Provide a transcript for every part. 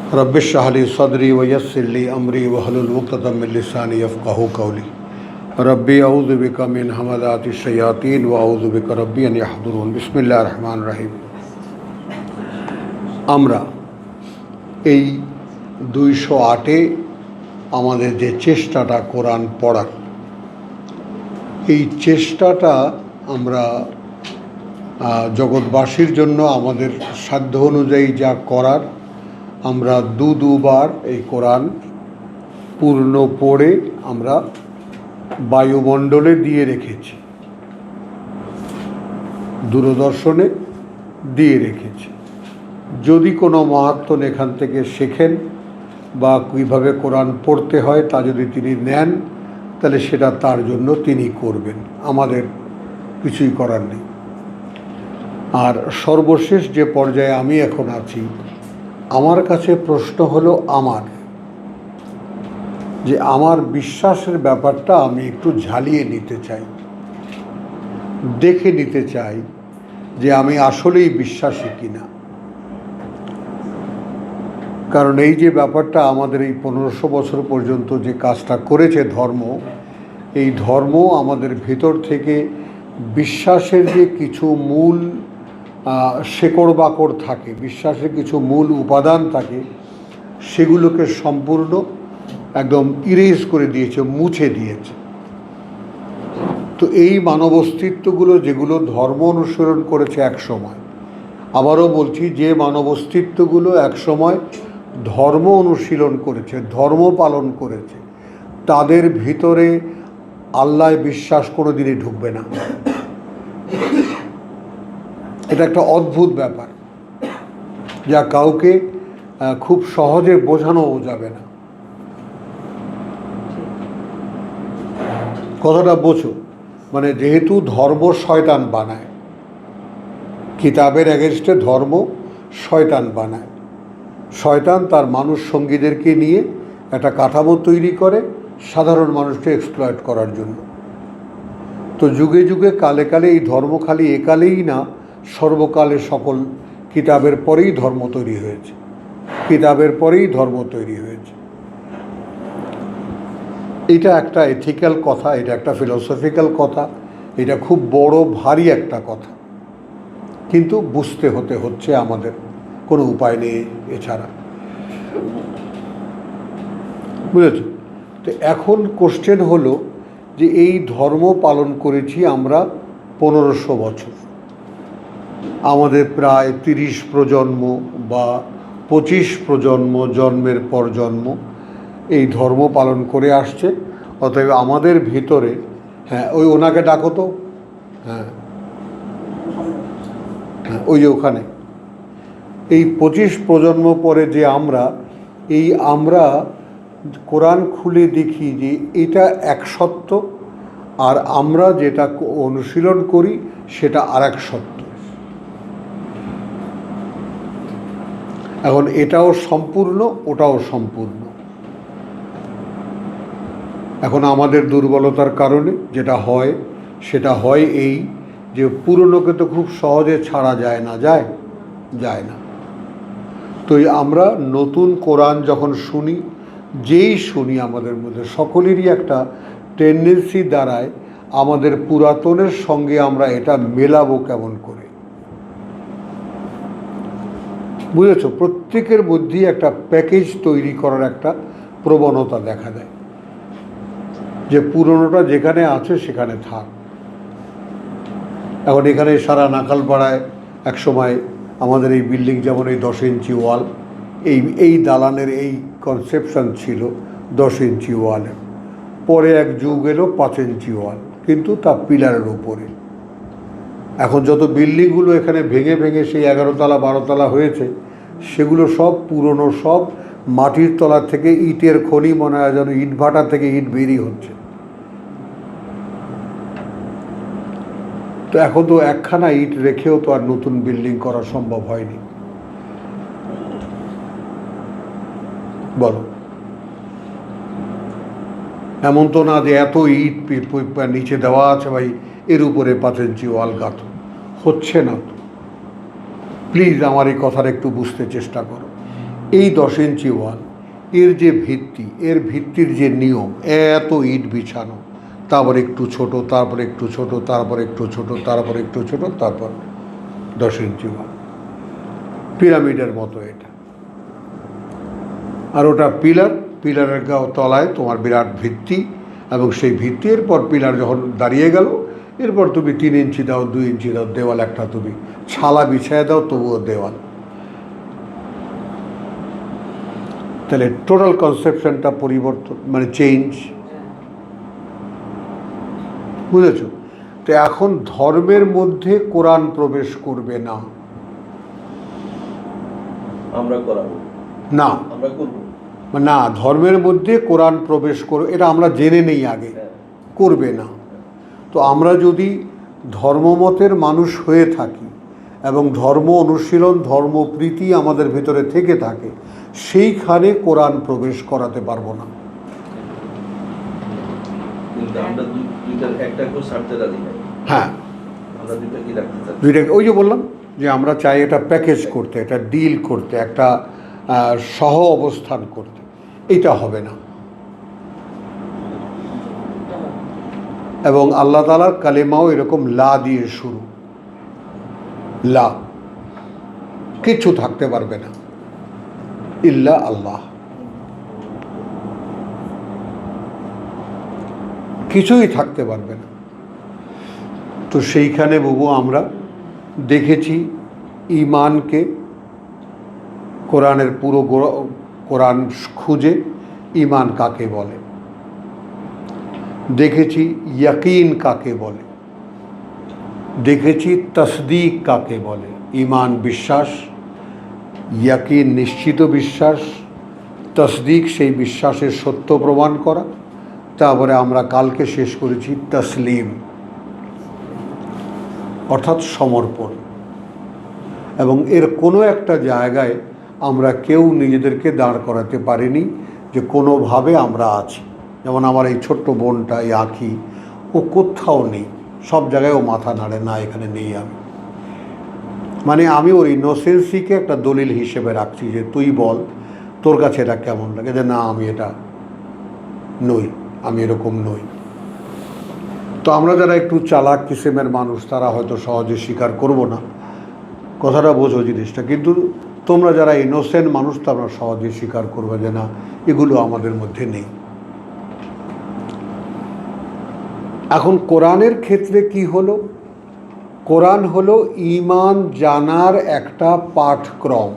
रब्बिश इश्रह ली सदरी वयस्सिर ली अमरी वहलुल उक़दतम मिन लिसानी यफ़क़हू क़ौली रब्बी अऊज़ु बिका मिन हमाज़ातिश शयातीन व अऊज़ु बिका रब्बी अन यहज़ुरून। बिस्मिल्लाहिर रहमानिर रहीम। আমরা এই 208-এ আমাদের যে চেষ্টাটা কোরআন পড়ার, এই চেষ্টাটা আমরা জগৎবাসীর জন্য আমাদের সাধ্য অনুযায়ী যা করার আমরা দুবার এই কোরআন পূর্ণ পড়ে আমরা বায়ুমণ্ডলে দিয়ে রেখেছি, দূরদর্শনে দিয়ে রেখেছি। যদি কোনো মহাত্মা এখান থেকে শেখেন বা কীভাবে কোরআন পড়তে হয় তা যদি তিনি নেন, তাহলে সেটা তার জন্য তিনি করবেন, আমাদের কিছুই করার নেই। আর সর্বশেষ যে পর্যায়ে আমি এখন আছি, আমার কাছে প্রশ্ন হলো আমার বিশ্বাসের ব্যাপারটা আমি একটু ঝালিয়ে নিতে চাই, দেখে নিতে চাই যে আমি আসলেই বিশ্বাসী কিনা। কারণ এই যে ব্যাপারটা আমাদের এই 1500 বছর পর্যন্ত যে কাজটা করেছে ধর্ম, এই ধর্ম আমাদের ভিতর থেকে বিশ্বাসের যে কিছু মূল শেকড় বাকড় থাকে, বিশ্বাসের কিছু মূল উপাদান থাকে, সেগুলোকে সম্পূর্ণ একদম ইরেজ করে দিয়েছে, মুছে দিয়েছে। তো এই মানব অস্তিত্বগুলো যেগুলো ধর্ম অনুসরণ করেছে এক সময়, আবারও বলছি, যে মানব অস্তিত্বগুলো এক সময় ধর্ম অনুশীলন করেছে, ধর্ম পালন করেছে, তাদের ভিতরে আল্লাহ বিশ্বাস কোনো দিনই ঢুকবে না। এটা একটা অদ্ভুত ব্যাপার, যা কাউকে খুব সহজে বোঝানোও যাবে না। কথাটা বোঝো, মানে যেহেতু ধর্ম শয়তান বানায়, কিতাবের এগেনস্টে ধর্ম শয়তান বানায়। শয়তান তার মানুষ সঙ্গীদেরকে নিয়ে একটা কাঠামো তৈরি করে সাধারণ মানুষকে এক্সপ্লয়েট করার জন্য। তো যুগে যুগে কালে কালে এই ধর্ম খালি একালেই না, সর্বকালে সকল কিতাবের পরেই ধর্ম তৈরি হয়েছে, কিতাবের পরেই ধর্ম তৈরি হয়েছে। এটা একটা এথিক্যাল কথা, এটা একটা ফিলোসফিক্যাল কথা, এটা খুব বড় ভারী একটা কথা, কিন্তু বুঝতে হচ্ছে আমাদের, কোনো উপায় নেই এছাড়া, বুঝেছ? তো এখন কোশ্চেন হলো যে এই ধর্ম পালন করেছি আমরা 1500 বছর, আমাদের প্রায় 30 প্রজন্ম বা 25 প্রজন্ম, জন্মের পর জন্ম এই ধর্ম পালন করে আসছে। অতএব আমাদের ভিতরে, হ্যাঁ ওই ওনাকে ডাকো তো, হ্যাঁ ওই যে ওখানে, এই 25 প্রজন্ম পরে যে আমরা কোরআন খুলে দেখি যে এটা এক সত্য, আর আমরা যেটা অনুশীলন করি সেটা আর এক সত্য। এখন এটাও সম্পূর্ণ, ওটাও সম্পূর্ণ। এখন আমাদের দুর্বলতার কারণে যেটা হয় সেটা হয় এই যে পুরনোকে তো খুব সহজে ছাড়া যায় না। তো আমরা নতুন কোরআন যখন শুনি, আমাদের মধ্যে সকলেরই একটা টেন্ডেন্সি দাঁড়ায় আমাদের পুরাতনের সঙ্গে আমরা এটা মেলাবো কেমন করে, বুঝেছ? প্রত্যেকের মধ্যেই একটা প্যাকেজ তৈরি করার একটা প্রবণতা দেখা দেয়, যে পুরনোটা যেখানে আছে সেখানে থাক। এখন এখানে সারা নাকালপাড়ায় এক সময় আমাদের এই বিল্ডিং যেমন এই 10 ইঞ্চি ওয়াল, এই দালানের এই কনসেপশন ছিল 10 ইঞ্চি ওয়ালের, পরে এক যুগ এলো 5 ইঞ্চি ওয়াল, কিন্তু তা পিলারের উপরে। এখন যত বিল্ডিংগুলো এখানে ভেঙে ভেঙে সেই 11 তলা 12 তলা হয়েছে, সেগুলো সব পুরনো, সব মাটির তলা থেকে ইটের খনি, মনে হয় যেন ইট ভাটা থেকে ইট বেরিয়ে হচ্ছে। তো এখন তো একখানা ইট রেখেও তো আর নতুন বিল্ডিং করা সম্ভব হয়নি, বলো? এমন তো না যে এত ইট নিচে দেওয়া আছে, ভাই এর উপরে 5 ইঞ্চি ওয়াল গাঁথো, হচ্ছে না তো। প্লিজ আমার এই কথাটা একটু বুঝতে চেষ্টা করো। এই 10 ইঞ্চি ওয়াল, এর যে ভিত্তি, এর ভিত্তির যে নিয়ম, এত ইট বিছানো, তারপর একটু ছোট, তারপর একটু ছোট, তারপর একটু ছোট, তারপর একটু ছোট, তারপর 10 ইঞ্চি ওয়াল, পিরামিডের মতো এটা। আর ওটা পিলারের তলায় তোমার বিরাট ভিত্তি, এবং সেই ভিত্তির পর পিলার যখন দাঁড়িয়ে গেল, এরপর তুমি 3 ইঞ্চি দাও, 2 ইঞ্চি দাও, দেওয়াল একটা তুমি ছালা বিছায় দাও, তবুও দেওয়াল। তাহলে টোটাল কনসেপশনটা পরিবর্তন, মানে চেঞ্জ, বুঝেছ? তো এখন ধর্মের মধ্যে কোরআন প্রবেশ করবে না, আমরা করাবো না, আমরা করব না, ধর্মের মধ্যে কোরআন প্রবেশ করবে, এটা আমরা জেনে নেই আগে, করবে না। তো আমরা যদি ধর্মমতের মানুষ হয়ে থাকি এবং ধর্ম অনুশীলন, ধর্মপ্রীতি আমাদের ভিতরে থেকে থাকে, সেইখানে কোরআন প্রবেশ করাতে পারবো না। কিন্তু আমরা দুইটার একটা কেউ ছাড়তে রাজি নাই। হ্যাঁ, আমরা দুইটা কি রাখতে চাই? দুইটাকে ওই যে বললাম যে আমরা চাই এটা প্যাকেজ করতে, এটা ডিল করতে, একটা সহ অবস্থান করতে, এটা হবে না। এবং আল্লাহ তাআলার কালেমাও এরকম লা দিয়ে শুরু, লা, কিচ্ছু থাকতে পারবে না ইল্লা আল্লাহ, কিছুই থাকতে পারবে না। তো সেইখানে বাবু আমরা দেখেছি ঈমানকে, কোরআনের পুরো কোরআন খুঁজে ঈমান কাকে বলে, দেখেছি ইয়াকিন কাকে বলে, দেখেছি তসদিক কাকে বলে। ঈমান বিশ্বাস, ইয়াকিন নিশ্চিত বিশ্বাস, তসদিক সেই বিশ্বাসের সত্য প্রমাণ করা। তারপরে আমরা কালকে শেষ করেছি তসলিম, অর্থাৎ সমর্পণ। এবং এর কোনো একটা জায়গায় আমরা কেউ নিজেদেরকে দাঁড় করাতে পারিনি যে কোনোভাবে আমরা আছি। যেমন আমার এই ছোট্ট বোনটা, এই আঁখি, ও কোথাও নেই, সব জায়গায় ও মাথা নাড়ে, না এখানে নেই আমি। মানে আমি ওর ইনোসেন্সিকে একটা দলিল হিসেবে রাখছি যে তুই বল তোর কাছে এটা কেমন লাগে, যে না আমি এটা নই, আমি এরকম নই। তো আমরা যারা একটু চালাক কিসেমের মানুষ, তারা হয়তো সহজে স্বীকার করব না, কথাটা বোঝো জিনিসটা। কিন্তু তোমরা যারা ইনোসেন্ট মানুষ, তোমরা সহজে স্বীকার করবে যে না, এগুলো আমাদের মধ্যে নেই। এখন কোরআনের ক্ষেত্রে কি হলো? কোরআন হলো ঈমান জানার একটা পাঠক্রম,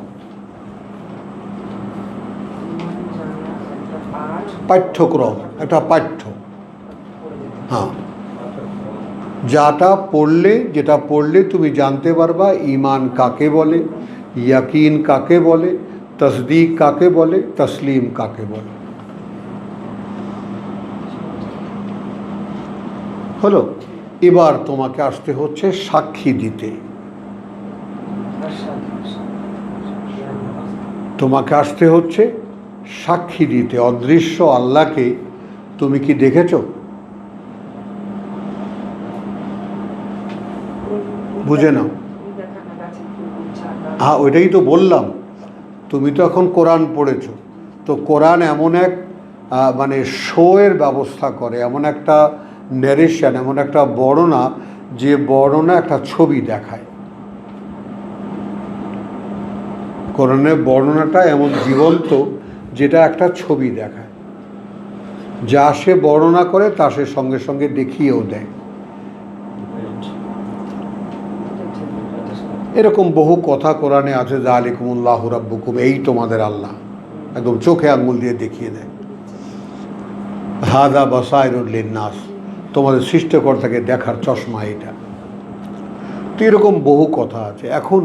পাঠ্যক্রম, একটা পাঠ্য। হ্যাঁ, যেটা পড়লে তুমি জানতে পারবা ঈমান কাকে বলে, ইয়াকিন কাকে বলে, তসদিক কাকে বলে, তসলিম কাকে বলে। হলো, এবার তোমাকে আসতে হচ্ছে সাক্ষী দিতে। তোমাকে আসতে হচ্ছে সাক্ষী দিতে। অদৃশ্য আল্লাহকে তুমি কি দেখেছ? বুঝে নাও। হ্যাঁ, ওইটাই তো বললাম। তুমি তো এখন কোরআন পড়েছো, তো কোরআন এমন এক মানে শোয়ের ব্যবস্থা করে, এমন একটা ন্যারেশন, এমন একটা বর্ণনা, যে বর্ণনা একটা ছবি দেখায়। কোরআনের বর্ণনাটা এমন জীবন্ত, যেটা একটা ছবি দেখায়। যা সে বর্ণনা করে তা সে সঙ্গে সঙ্গে দেখিয়েও দেয়। এরকম বহু কথা কোরআনে আছে, যালিকুমুল্লাহু রাব্বুকুম, এই তোমাদের আল্লাহ, একদম চোখে আঙ্গুল দিয়ে দেখিয়ে দেয়। হাদা বাসাইরুল লিন্নাস, তোমাদের সৃষ্টিকর্তাকে দেখার চশমা এটা। তো এরকম বহু কথা আছে। এখন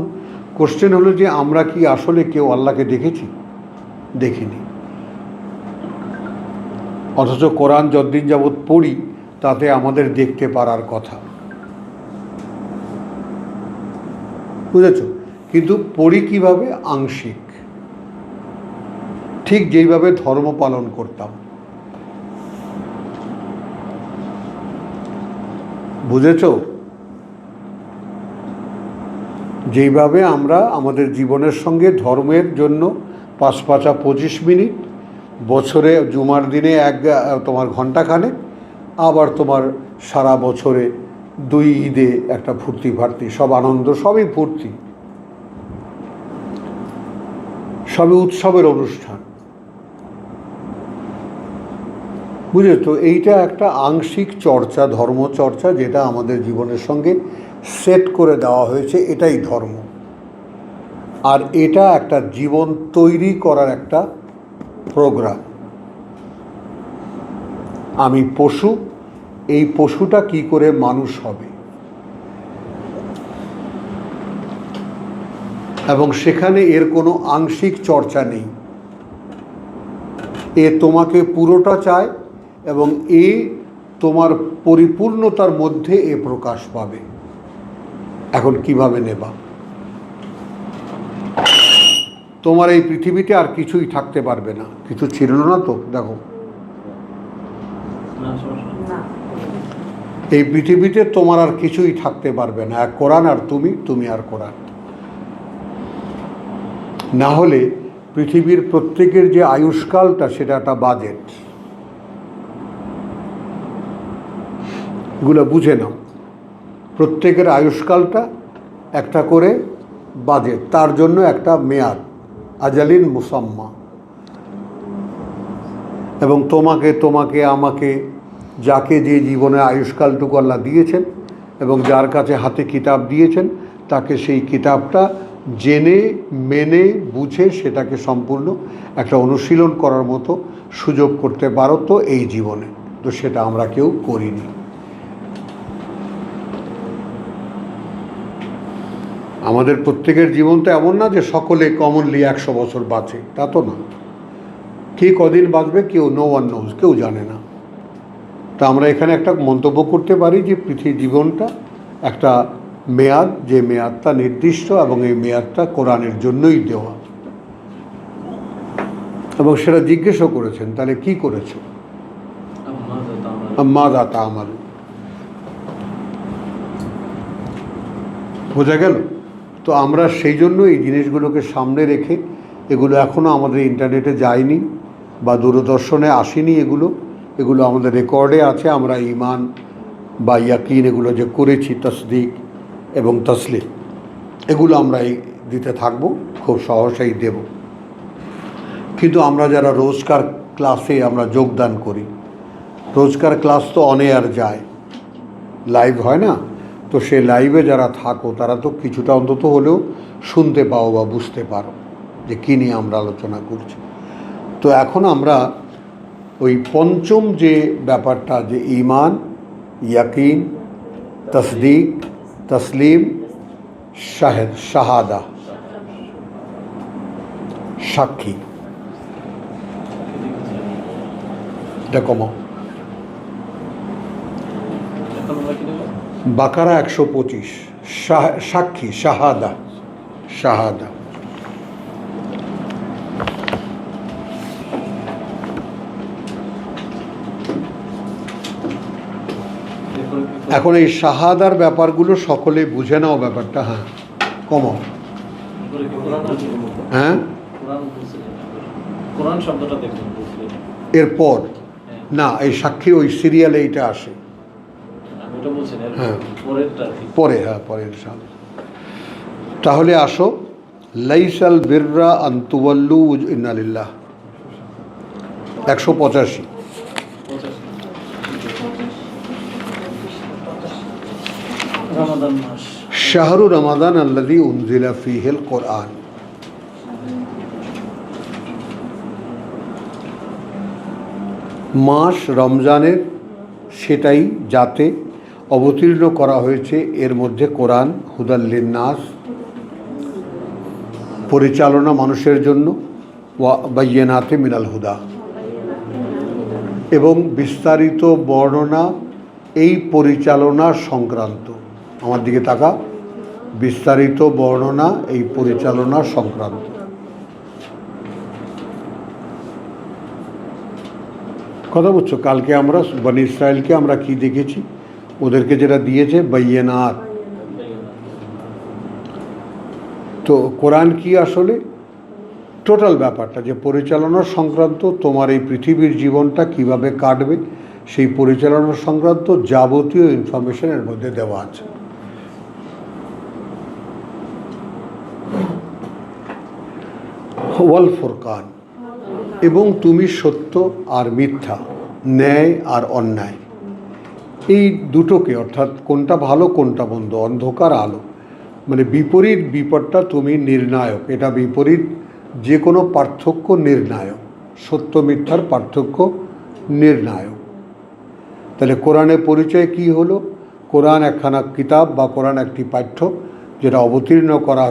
কোশ্চেন হলো যে আমরা কি আসলে কেউ আল্লাহকে দেখেছি? দেখিনি। অথচ কোরআন যতদিন যাবৎ পড়ি তাতে আমাদের দেখতে পারার কথা, বুঝেছ? কিন্তু পড়ি কিভাবে? আংশিক, ঠিক যেইভাবে ধর্ম পালন করতাম, বুঝেছ? যেইভাবে আমরা আমাদের জীবনের সঙ্গে ধর্মের জন্য 5 5 25 মিনিট, বছরে জুমার দিনে তোমার ঘন্টাখানেক, আবার তোমার সারা বছরে 2 ঈদে একটা ফুর্তি ফার্তি, সব আনন্দ, সবই ফুর্তি, সবই উৎসবের অনুষ্ঠান। বুঝলে তো, এইটা একটা আংশিক চর্চা, ধর্মচর্চা, যেটা আমাদের জীবনের সঙ্গে সেট করে দেওয়া হয়েছে, এটাই ধর্ম। আর এটা একটা জীবন তৈরি করার একটা প্রোগ্রাম। আমি পশু, এই পশুটা কি করে মানুষ হবে, এবং সেখানে এর কোনো আংশিক চর্চা নেই। এ তোমাকে পুরোটা চায়, এবং এ তোমার পরিপূর্ণতার মধ্যে এ প্রকাশ পাবে। এখন কিভাবে নেবা? তোমার এই পৃথিবীতে আর কিছুই থাকতে পারবে না। কিছু ছিল না তো, দেখো, এই পৃথিবীতে তোমার আর কিছুই থাকতে পারবে না। এক কোরআন আর তুমি, তুমি আর কোরআন। না হলে পৃথিবীর প্রত্যেকের যে আয়ুষ্কালটা, সেটা একটা বাজেট। এগুলো বুঝে নাও, প্রত্যেকের আয়ুষ্কালটা একটা করে বাজেট, তার জন্য একটা মেয়াদ, আজালিন মুসাম্মা। এবং তোমাকে আমাকে, যাকে যে জীবনের আয়ুষ্কালটুকু আল্লাহ দিয়েছেন এবং যার কাছে হাতে কিতাব দিয়েছেন, তাকে সেই কিতাবটা জেনে মেনে বুঝে সেটাকে সম্পূর্ণ একটা অনুশীলন করার মতো সুযোগ করতে পারো তো এই জীবনে। তো সেটা আমরা কেউ করিনি। আমাদের প্রত্যেকের জীবনটা এমন না যে সকলে কমনলি 100 বছর বাঁচে, তা তো না। কে কদিন বাঁচবে কেউ নো ওয়ান নোজ, কেউ জানে না। তা আমরা এখানে একটা মন্তব্য করতে পারি যে পৃথিবীর জীবনটা একটা মেয়াদ, যে মেয়াদটা নির্দিষ্ট, এবং এই মেয়াদটা কোরআনের জন্যই দেওয়া। এবং সেটা জিজ্ঞেসও করেছেন, তাহলে কি করেছো? মাযা তা'মালুন। বোঝা গেল? তো আমরা সেই জন্য এই জিনিসগুলোকে সামনে রেখে, এগুলো এখনও আমাদের ইন্টারনেটে যায়নি বা দূরদর্শনে আসেনি, এগুলো আমাদের রেকর্ডে আছে। আমরা ঈমান বা ইয়াকিন এগুলো যে করেছি, তাসদিক এবং তাসলিম, এগুলো আমরা দিতে থাকবো, খুব সহসাই দেব। কিন্তু আমরা যারা রোজকার ক্লাসে আমরা যোগদান করি, রোজকার ক্লাস তো অন এয়ার যায়, লাইভ হয় না, তো সে লাইভে যারা থাকো তারা তো কিছুটা অন্তত হলেও শুনতে পাও বা বুঝতে পারো যে কী নিয়ে আমরা আলোচনা করছি। তো এখন আমরা ওই পঞ্চম যে ব্যাপারটা, যে ঈমান, ইয়াকিন, তাসদিক, তাসলিম, শাহাদা, সাক্ষী, এটা কমাও। বাকারা 125, সাক্ষী, শাহাদা, শাহাদা। এখন এই শাহাদার ব্যাপারগুলো সকলে বুঝে নাও ব্যাপারটা। হ্যাঁ, কমাও। হ্যাঁ, এরপর না, এই সাক্ষী ওই সিরিয়ালে এইটা আসে। হ্যাঁ, পরে, হ্যাঁ পরে ইনশাআল্লাহ। তাহলে আসো, লাইসাল বিররা আন তুওয়াল্লু ইন্না লিল্লাহ, 185। শাহরু রমাদান আল্লাযী উনজিলা ফীহিল কোরআন। মাস রমজানের, সেটাই যাতে অবতীর্ণ করা হয়েছে, এর মধ্যে কোরআন, হুদাল লিন্নাস, পরিচালনা মানুষের জন্য, ওয়া বায়্যিনাতি মিনাল হুদা, এবং বিস্তারিত বর্ণনা এই পরিচালনা সংক্রান্ত। আমার দিকে তাকা, বিস্তারিত বর্ণনা এই পরিচালনা সংক্রান্ত। কথা বুঝছো? কালকে আমরা বনি ইসরায়েলকে আমরা কি দেখেছি? ওদেরকে যেটা দিয়েছে টোটাল ব্যাপারটা যে পরিচালনা সংক্রান্ত তোমার এই পৃথিবীর জীবনটা কিভাবে কাটবে সেই পরিচালনা সংক্রান্ত যাবতীয় ইনফরমেশন এর মধ্যে দেওয়া আছে। ওয়াল ফুরকান, এবং তুমি সত্য আর মিথ্যা, ন্যায় আর অন্যায়, এই দুটোকে, অর্থাৎ কোনটা ভালো কোনটা মন্দ, অন্ধকার আলো, মানে বিপরীত বিপদটা তুমি নির্ণায়ক। এটা বিপরীত যে কোনো পার্থক্য নির্ণায়ক, সত্য মিথ্যার পার্থক্য নির্ণায়ক। তাহলে কোরআনের পরিচয় কি হলো? কোরআন একখানা কিতাব বা কোরআন একটি পাঠ্য যেটা অবতীর্ণ করা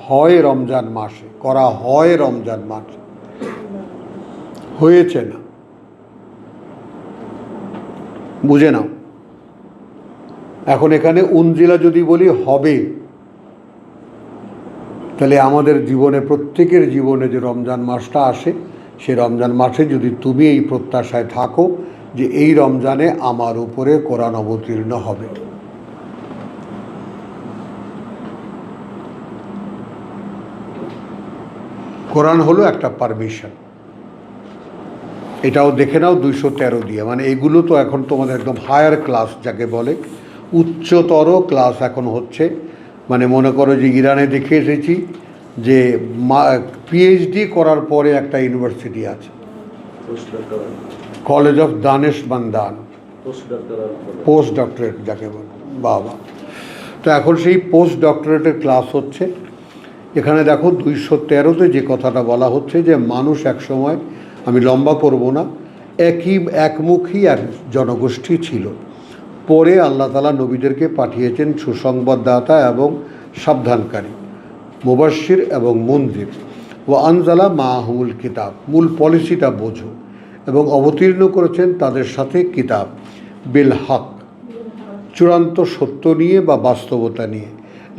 হয় রমজান মাসে, করা হয় রমজান মাসে, হয়েছে না, বুঝে নাও। এখন এখানে উনজিলা যদি বলি হবে, তাহলে আমাদের জীবনে, প্রত্যেকের জীবনে যে রমজান মাসটা আসে, সে রমজান মাসে যদি তুমি এই প্রত্যাশায় থাকো যে এই রমজানে আমার উপরে কোরআন অবতীর্ণ হবে। কোরআন হলো একটা পারমিশন, এটাও দেখে নাও 213 দিয়ে, মানে এগুলো তো এখন তোমাদের একদম হায়ার ক্লাস যাকে বলে, উচ্চতর ক্লাস এখন হচ্ছে। মানে মনে করো যে ইরানে দেখে এসেছি যে পিএইচডি করার পরে একটা ইউনিভার্সিটি আছে, college of Danesh Bandan, post doctorate যাকে বলে, বাবা। তো এখন সেই পোস্ট ডক্টরেটের ক্লাস হচ্ছে। এখানে দেখো 213-তে যে কথাটা বলা হচ্ছে যে মানুষ একসময়, আমি লম্বা করব না, একমুখী এক জনগোষ্ঠী ছিল। পরে আল্লাহ তাআলা নবীদেরকে পাঠিয়েছেন সুসংবাদদাতা এবং সাবধানকারী, মুবাশশির এবং মুনজির। ও আনজালা মাহুমুল কিতাব, মূল পলিসিটা বোঝো, এবং অবতীর্ণ করেছেন তাদের সাথে কিতাব, বিল হক, চূড়ান্ত সত্য নিয়ে বা বাস্তবতা নিয়ে,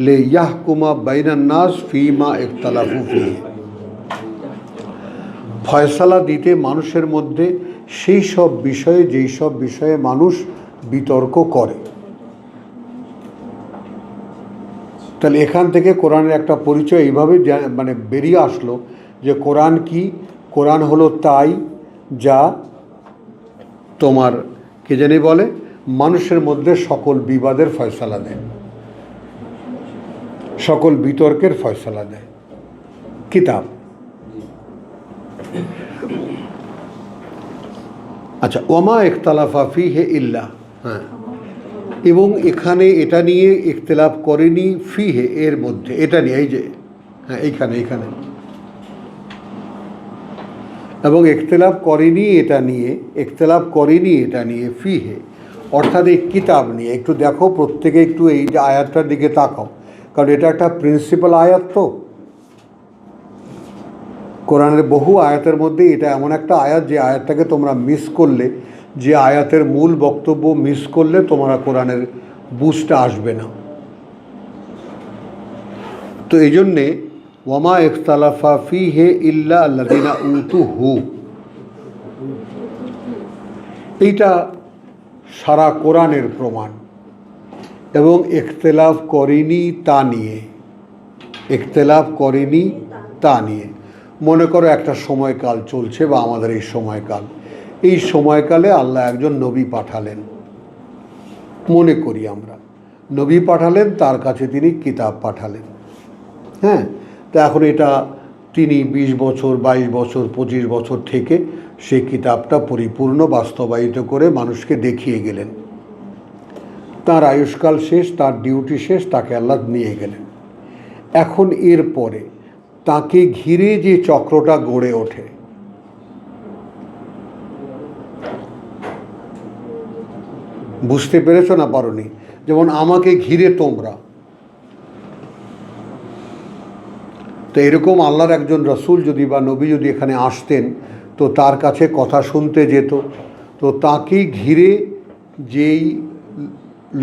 লে ইয়াহকুমা বাইনান নাস ফিমা ইখতালাফু ফিহি, ফয়সালা দিতে মানুষের মধ্যে সেই সব বিষয়ে যেই সব বিষয়ে মানুষ বিতর্ক করে। তাহলে এখান থেকে কোরআনের একটা পরিচয় এইভাবে মানে বেরিয়ে আসলো যে কোরআন কি? কোরআন হলো তাই যা তোমার কে জানি বলে মানুষের মধ্যে সকল বিবাদের ফয়সালা দেয়, সকল বিতর্কের ফয়সালা দেয়, কিতাব। আচ্ছা, ওমা ইখতালাফা ফিহি ইল্লা, হ্যাঁ, এবং এখানে এটা নিয়ে ইখতিলাফ করেনি ফিহে, এর মধ্যে, এটা নিয়ে, এই যে হ্যাঁ এইখানে এবং ইখতিলাফ করেনি এটা নিয়ে, ইখতিলাফ করেনি এটা নিয়ে ফিহে, অর্থাৎ এই কিতাব নিয়ে। একটু দেখো প্রত্যেকে, একটু এই যে আয়াতটার দিকে তাকাও, কারণ এটা একটা প্রিন্সিপাল আয়াত। তো কোরআনের বহু আয়াতের মধ্যে এটা এমন একটা আয়াত যে আয়াতটাকে তোমরা মিস করলে, যে আয়াতের মূল বক্তব্য মিস করলে তোমরা কোরআনের বুঝটা আসবে না। তো এই জন্যে ওয়ামা ইখতালাফা ফিহি ইল্লা আল্লাযিনা উতুহু, এইটা সারা কোরআনের প্রমাণ। এবং ইখতিলাফ করেনি তা নিয়ে, ইখতিলাফ করেনি তা নিয়ে। মনে করো একটা সময়কাল চলছে, বা আমাদের এই সময়কাল, এই সময়কালে আল্লাহ একজন নবী পাঠালেন, মনে করি আমরা নবী পাঠালেন, তার কাছে তিনি কিতাব পাঠালেন। হ্যাঁ, তো এখন এটা তিনি 20 বছর 22 বছর 25 বছর থেকে সেই কিতাবটা পরিপূর্ণ বাস্তবায়িত করে মানুষকে দেখিয়ে গেলেন। তার আয়ুষ্কাল শেষ, তার ডিউটি শেষ, তাকে আল্লাহ নিয়ে গেলেন। এখন এর পরে তাকে ঘিরে যে চক্রটা গড়ে ওঠে, বুঝতে পেরেছো না পারোনি? যেমন আমাকে ঘিরে তোমরা, তো এরকম আল্লাহর একজন রসুল যদি বা নবী যদি এখানে আসতেন, তো তার কাছে কথা শুনতে যেত, তো তাকে ঘিরে যেই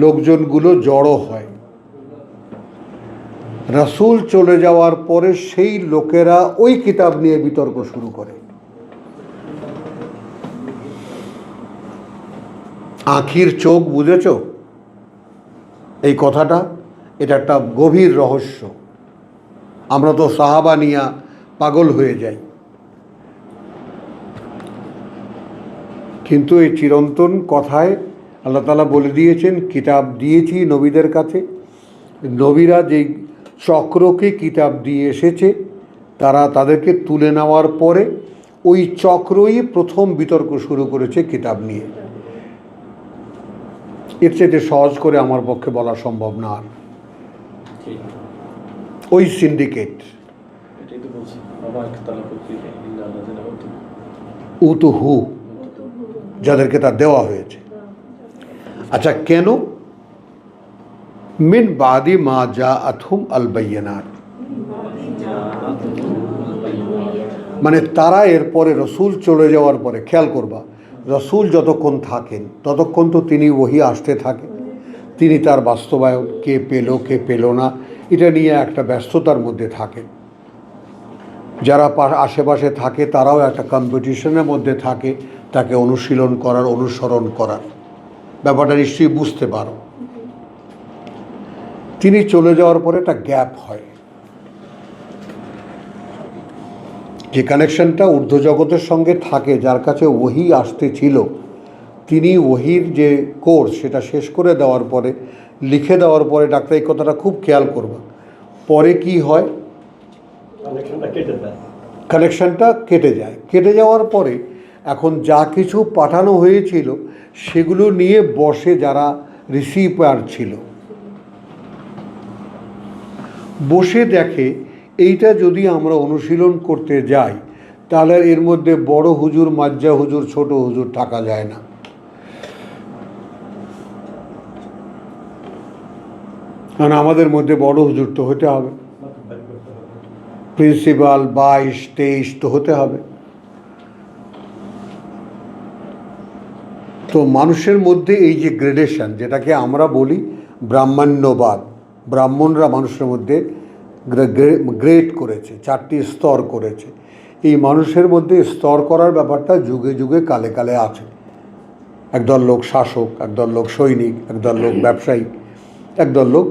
লোকজনগুলো জড়ো হয়, রসুল চলে যাওয়ার পরে সেই লোকেরা ওই কিতাব নিয়ে বিতর্ক শুরু করে। আখির চোখ, বুঝেছ এই কথাটা? এটা একটা গভীর রহস্য। আমরা তো সাহাবা নিয়া পাগল হয়ে যাই। কিন্তু এই চিরন্তন কথায় আল্লাহ তাআলা বলে দিয়েছেন, কিতাব দিয়েছি নবীদের কাছে। নবীরা যেই চক্রকে কিতাব দিয়ে এসেছে, তারা তাদেরকে তুলে নেওয়ার পরে ওই চক্রই প্রথম বিতর্ক শুরু করেছে কিতাব নিয়ে। এর চাইতে সহজ করে আমার পক্ষে বলা সম্ভব না। আর ওই সিন্ডিকেট উতুহু যাদেরকে তা দেওয়া হয়েছে। আচ্ছা, কেন? মিন বাদি মা জাআতহুম আল বাইয়িনাত, মানে তারা এরপরে রসুল চলে যাওয়ার পরে, খেয়াল করবা, রসুল যতক্ষণ থাকেন ততক্ষণ তো তিনি ওহী আসতে থাকে, তিনি তার বাস্তবায়ন, কে পেল কে পেল না, এটা নিয়ে একটা ব্যস্ততার মধ্যে থাকেন। যারা আশেপাশে থাকে তারাও একটা কম্পিটিশনের মধ্যে থাকে, তাকে অনুশীলন করার, অনুসরণ করার ব্যাপারটা নিশ্চয়ই বুঝতে পারো। তিনি চলে যাওয়ার পরে একটা গ্যাপ হয়, যে কানেকশনটা ঊর্ধ্ব জগতের সঙ্গে থাকে, যার কাছে ওহী আসতে ছিল, তিনি ওহীর যে কোর্স সেটা শেষ করে দেওয়ার পরে, লিখে দেওয়ার পরে, ডাক্তার এই কথাটা খুব খেয়াল করবা, পরে কি হয়, কানেকশনটা কেটে যায়। কেটে যাওয়ার পরে এখন যা কিছু পাঠানো হয়েছিল সেগুলো নিয়ে বসে যারা রিসিভার ছিল, বসে দেখে এইটা যদি আমরা অনুশীলন করতে যাই তাহলে এর মধ্যে বড় হুজুর, মাজ্জা হুজুর, ছোট হুজুর থাকা যায় না। কারণ আমাদের মধ্যে বড় হুজুর তো হতে হবে, প্রিন্সিপাল 22-23 তো হতে হবে। তো মানুষের মধ্যে এই যে গ্রেডেশন, যেটাকে আমরা বলি ব্রাহ্মণ্যবাদ, ব্রাহ্মণরা মানুষের মধ্যে গ্রেড করেছে, 4টি স্তর করেছে। এই মানুষের মধ্যে স্তর করার ব্যাপারটা যুগে যুগে কালে কালে আছে। একদল লোক শাসক, একদল লোক সৈনিক, একদল লোক ব্যবসায়ী, একদল লোক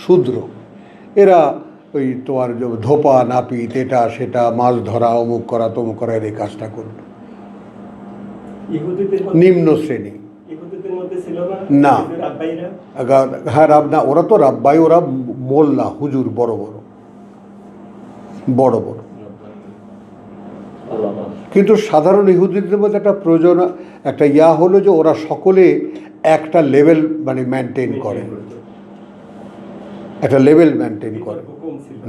শূদ্র। এরা ওই তোমার ধোপা, নাপিত, এটা সেটা, মাছ ধরা, অমুক করা তমুক করা, এই কাজটা করত। নিম্ন শ্রেণী না, হ্যাঁ না, ওরা তো রাব্বাই, ওরা মোল্লা, হুজুর, বড় বড় বড় বড়। কিন্তু সাধারণ ইহুদিদের মধ্যে একটা প্রয়োজন, একটা হলো যে ওরা সকলে একটা লেভেল মানে মেনটেন করে, একটা লেভেল মেনটেন করে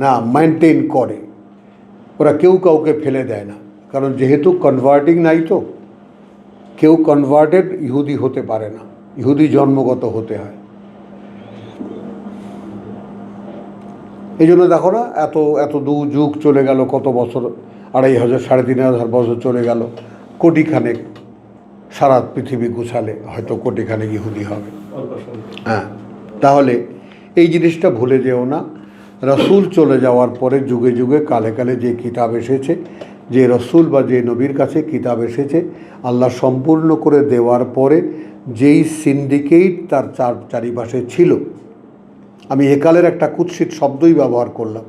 না, মেনটেন করে। ওরা কেউ কাউকে ফেলে দেয় না, কারণ যেহেতু কনভার্টিং নাই, তো কেউ কনভার্টেড ইহুদি হতে পারে না, ইহুদি জন্মগত হতে হয়। এই জন্য দেখো না, এত এত যুগ চলে গেল, কত বছর, 2500, 3500 বছর চলে গেল, কোটিখানেক, সারা পৃথিবী গুছালে হয়তো কোটিখানেক ইহুদি হবে। হ্যাঁ, তাহলে এই জিনিসটা ভুলে যেও না। রসুল চলে যাওয়ার পরে যুগে যুগে কালে কালে যে কিতাব এসেছে, যে রসুল বা যে নবীর কাছে কিতাব এসেছে, আল্লাহ সম্পূর্ণ করে দেওয়ার পরে যেই সিন্ডিকেট তার চারিপাশে ছিল, আমি একালের একটা কুৎসিত শব্দই ব্যবহার করলাম,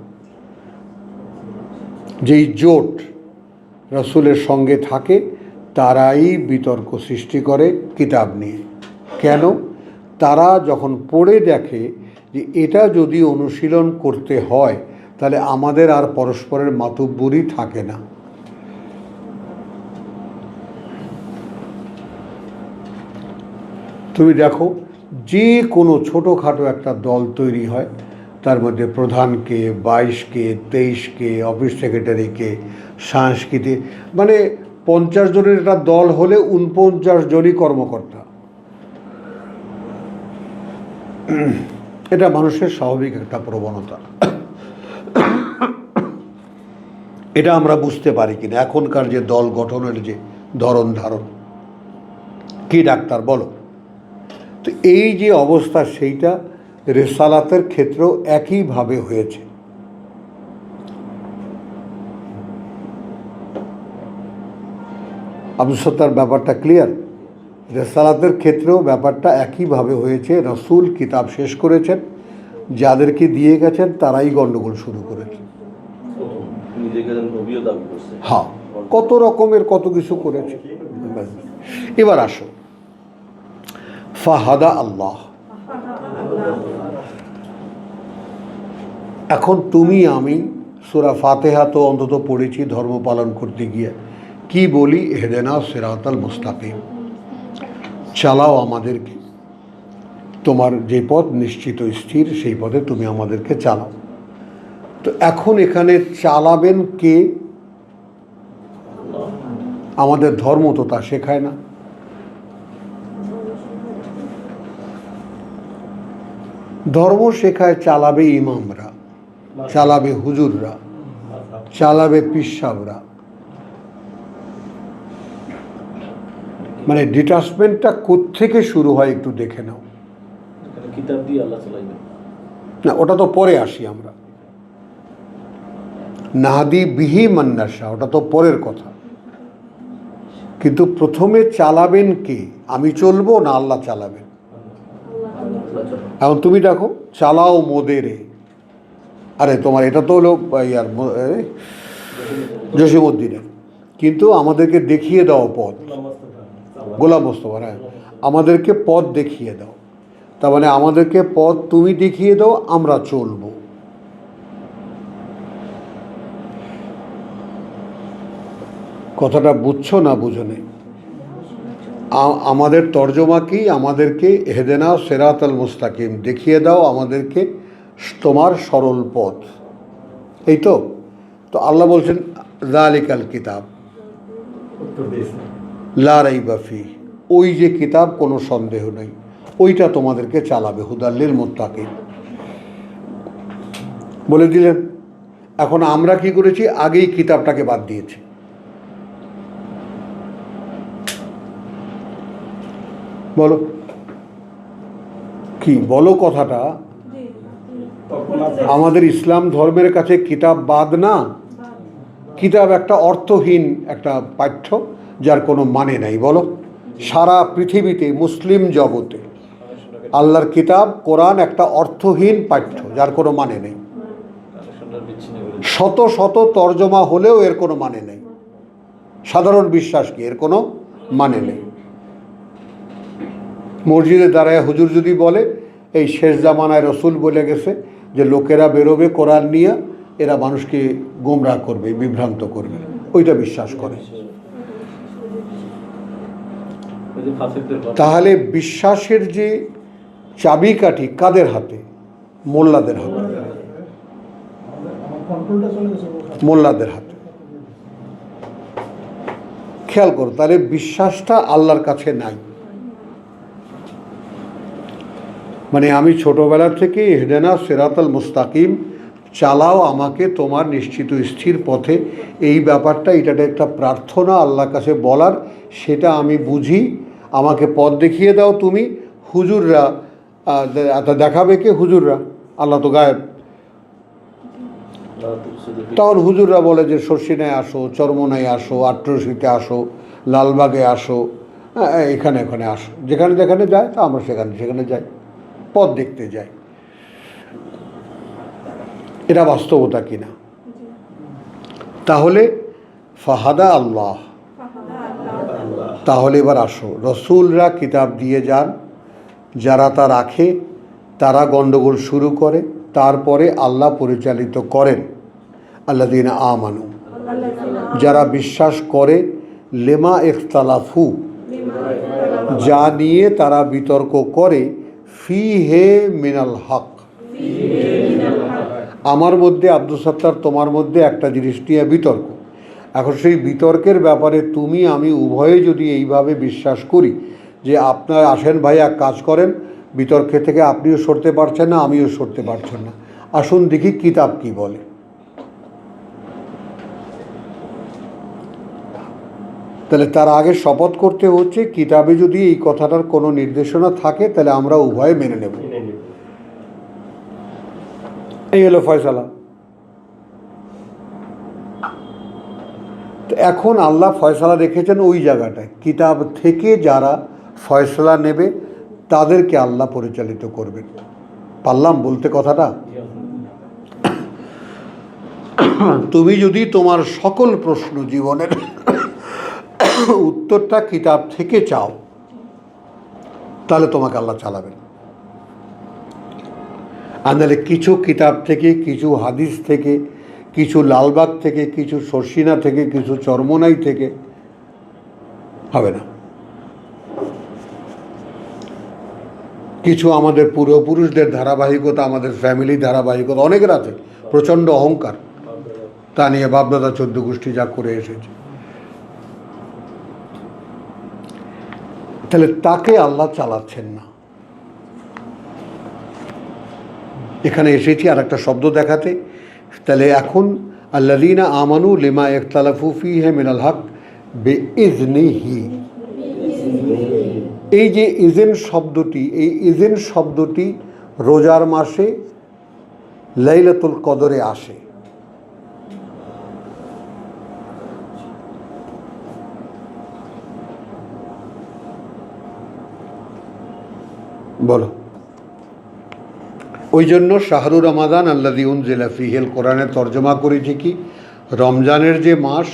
যেই জোট রসুলের সঙ্গে থাকে তারাই বিতর্ক সৃষ্টি করে কিতাব নিয়ে। কেন? তারা যখন পড়ে দেখে যে এটা যদি অনুশীলন করতে হয় তাহলে আমাদের আর পরস্পরের মাতুব্বরি থাকে না। তুমি দেখো, যে কোনো ছোটোখাটো একটা দল তৈরি হয়, তার মধ্যে প্রধানকে, 22কে, 23কে, অফিস সেক্রেটারিকে, সাংস্কৃতিক, মানে 50 জনের একটা দল হলে 49 জনই কর্মকর্তা। এটা মানুষের স্বাভাবিক একটা প্রবণতা। এটা আমরা বুঝতে পারি কিনা এখনকার যে দল গঠনের যে ধরন ধারণ, কি ডাক্তার বলো? তো এই যে অবস্থা, সেইটা রেসালাতের ক্ষেত্রেও একইভাবে হয়েছে। আব্দুল সত্তার ব্যাপারটা ক্লিয়ার? রেসালাতের ক্ষেত্রেও ব্যাপারটা একইভাবে হয়েছে। রসুল কিতাব শেষ করেছেন, যাদেরকে দিয়ে গেছেন তারাই গণ্ডগোল শুরু করেছে। নবীও দাবি করছে। হ্যাঁ, কত রকমের কত কিছু করেছে। এবার আসো, ফাহাদা আল্লাহ। এখন তুমি আমি সূরা ফাতিহা তো অন্তত পড়েছি ধর্ম পালন করতে গিয়ে। কি বলি? ইহদিনা সিরাতাল মুস্তাকিম, চালাও আমাদেরকে তোমার যে পথ নিশ্চিত স্থির, সেই পথে তুমি আমাদেরকে চালাও। তো এখন এখানে চালাবেন কে? আমাদের ধর্ম তো তা শেখায় না। ধর্ম শেখায় চালাবে ইমামরা, চালাবে হুজুররা, চালাবে পিসাবরা। মানে ডিটাচমেন্টটা কোত্থেকে শুরু হয় একটু দেখে নাও। কিতাব দিয়ে আল্লাহ চালাইবে না, ওটা তো পরে আসি আমরা। নাহাদি বিহি মান্নাসা, ওটা তো পরের কথা। কিন্তু প্রথমে চালাবেন কে? আমি চলবো না আল্লাহ চালাবেন? এখন তুমি দেখো, চালাও মোদেরে, আরে তোমার এটা তো হলো ইয়ার জসিমউদ্দিনের, কিন্তু আমাদেরকে দেখিয়ে দাও পথ। গোলাম মোস্তফা, হ্যাঁ, আমাদেরকে পথ দেখিয়ে দাও। তার মানে আমাদেরকে পথ তুমি দেখিয়ে দাও, আমরা চলবো। কথাটা বুঝছো না বুঝো নেই? আমাদের তর্জমা কি? আমাদেরকে ইহদিনা সিরাতাল মুস্তাকিম, দেখিয়ে দাও আমাদেরকে তোমার সরল পথ, এই তো। তো আল্লাহ বলছেন যালিকাল কিতাব লা রাইবা ফিহ, ওই যে কিতাব কোনো সন্দেহ নেই, ওইটা তোমাদেরকে চালাবে, হুদাল লিল মুত্তাকিন বলে দিলেন। এখন আমরা কি করেছি? আগেই কিতাবটাকে বাদ দিয়েছি। বলো কি বলো কথাটা? আমাদের ইসলাম ধর্মের কাছে কিতাব বাদ না, কিতাব একটা অর্থহীন একটা পাঠ্য, যার কোনো মানে নাই। বলো, সারা পৃথিবীতে মুসলিম জগতে আল্লাহর কিতাব কোরআন একটা অর্থহীন পাঠ্য, যার কোনো মানে নেই। শত শত তর্জমা হলেও এর কোনো মানে নেই। সাধারণ বিশ্বাস কি? এর কোনো মানে নেই। মসজিদে দাঁড়ায় হুজুর যদি বলে এই শেষ জামানায় রসুল বলে গেছে যে লোকেরা বেরোবে কোরআন নিয়ে, এরা মানুষকে গোমরাহ করবে, বিভ্রান্ত করবে, ওইটা বিশ্বাস করে। তাহলে বিশ্বাসের যে চাবিকাঠি কাদের হাতে? মোল্লাদের হাতে, মোল্লাদের হাতে। খেয়াল করো, তাহলে বিশ্বাসটা আল্লাহর কাছে নাই। মানে আমি ছোটবেলা থেকে ইহদিনা সিরাতাল মুস্তাকিম, চালাও আমাকে তোমার নিশ্চিত স্থির পথে, এই ব্যাপারটা, এটা একটা প্রার্থনা আল্লাহর কাছে বলার, সেটা আমি বুঝি। আমাকে পথ দেখিয়ে দাও তুমি। হুজুররা দেখাবে কে? হুজুররা, আল্লাহ তো গায়েব। তখন হুজুররা বলে যে শর্ষিনায় আসো, চরমনায় আসো, আট্রসিতে আসো, লালবাগে আসো, এখানে এখানে আসো, যেখানে যেখানে যায় তা আমরা সেখানে সেখানে যাই, পথ দেখতে যাই। এটা বাস্তবতা কিনা? তাহলে ফাহাদা আল্লাহ। তাহলে এবার আসো, রসুলরা কিতাব দিয়ে যান, যারা তা রাখে তারা গণ্ডগোল শুরু করে, তারপরে আল্লাহ পরিচালিত করেন। আল্লাযীনা আমানু, যারা বিশ্বাস করে, লেমা ইখতালাফু, যা নিয়ে তারা বিতর্ক করে, ফি হে মিনাল হক, আমার মধ্যে আব্দুল সত্তার তোমার মধ্যে একটা জিনিস নিয়ে বিতর্ক। এখন সেই বিতর্কের ব্যাপারে তুমি আমি উভয়ে যদি এইভাবে বিশ্বাস করি যে আপনার আসেন ভাই এক কাজ করেন, বিতর্কের থেকে আপনিও সরতে পারছেন না, আমিও সরতে পারছেন না, আসুন দেখি কিতাব কি বলে। তাহলে তার আগে শপথ করতে হচ্ছে কিতাবে যদি এই কথাটার কোনো নির্দেশনা থাকে তাহলে আমরা উভয়ে মেনে নেব। এই হলো ফয়সালা। তো এখন আল্লাহ ফয়সালা রেখেছেন ওই জায়গাটায়, কিতাব থেকে যারা ফয়সালা নেবে তাদেরকে আল্লাহ পরিচালিত করবেন। পারলাম বলতে কথাটা? তুমি যদি তোমার সকল প্রশ্ন জীবনের উত্তরটা কিতাব থেকে চাও, তাহলে তোমাকে আল্লাহ চালাবেন। আর নাহলে কিছু কিতাব থেকে, কিছু হাদিস থেকে, কিছু লালবাগ থেকে, কিছু শর্ষিনা থেকে, কিছু চরমোনাই থেকে হবে না। কিছু আমাদের পূর্বপুরুষদের ধারাবাহিকতা, আমাদের ফ্যামিলি ধারাবাহিকতা, অনেকের আছে প্রচণ্ড অহংকার, তা নিয়ে বাপদাদা 14 গোষ্ঠী যা করে এসেছে। তাহলে তাকে আল্লাহ চালাচ্ছেন না। এখানে এসেছি আর একটা শব্দ দেখাতে। তাহলে এখন আল্লাযীনা আমানু লিমা ইখতালাফু ফীহি মিনাল হক বিইজনিহি, এই যে ইজেন শব্দটি, এই ইজেন শব্দটি রোজার মাসে লাইলাতুল কদরে আসে। বলো, ওই জন্য শাহরুর রমাদান আল্লাযী উনজিলা ফীহিল কোরআনের তর্জমা করেছি কি, রমজানের যে মাস,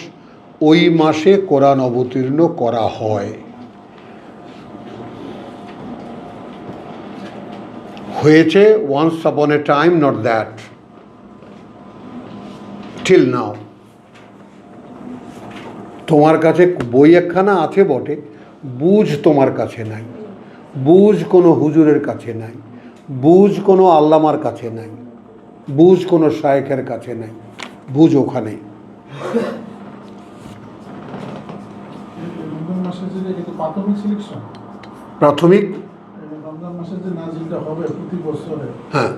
ওই মাসে কোরআন অবতীর্ণ করা হয়। হয়েছে once upon a time, not that, till now. তোমার কাছে বই একখানা আছে বটে, বুঝ তোমার কাছে নাই, বুঝ কোনো হুজুরের কাছে নাই, বুঝ কোনো আল্লামার কাছে নাই, বুঝ কোনো শায়েখের কাছে নাই, বুঝ ওখানে। প্রাথমিক হ্যাঁ,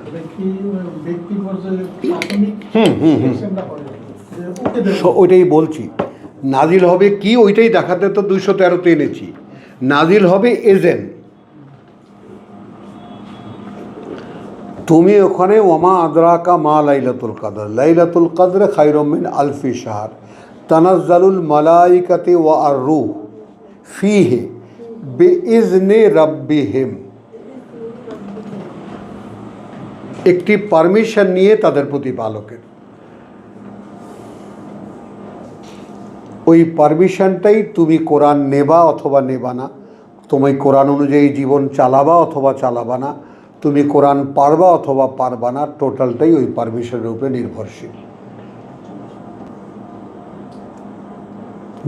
ওইটাই বলছি। নাজিল হবে কি, ওইটাই দেখাতে তো 213-তে এনেছি। নাজিল হবে এজেন্ট। তুমি ওখানে ওমা আদরাকা মা লাইলাতুল কদর, লাইলাতুল কদর খায়রুম মিন আলফি শাহর, তানাজ্জালুল মালাইকাতু ওয়া আর-রূহ ফীহি বিইজনি রাব্বিহিম। একটি পারমিশন নিয়ে তাদের প্রতিপালকের, ওই পারমিশনটাই তুমি কোরআন নেবা অথবা নেবা না, তুমি কোরআন অনুযায়ী জীবন চালাবা অথবা চালাবা না, তুমি কোরআন পারবা অথবা পারবা না, টোটালটাই ওই পারমিশনের উপরে নির্ভরশীল।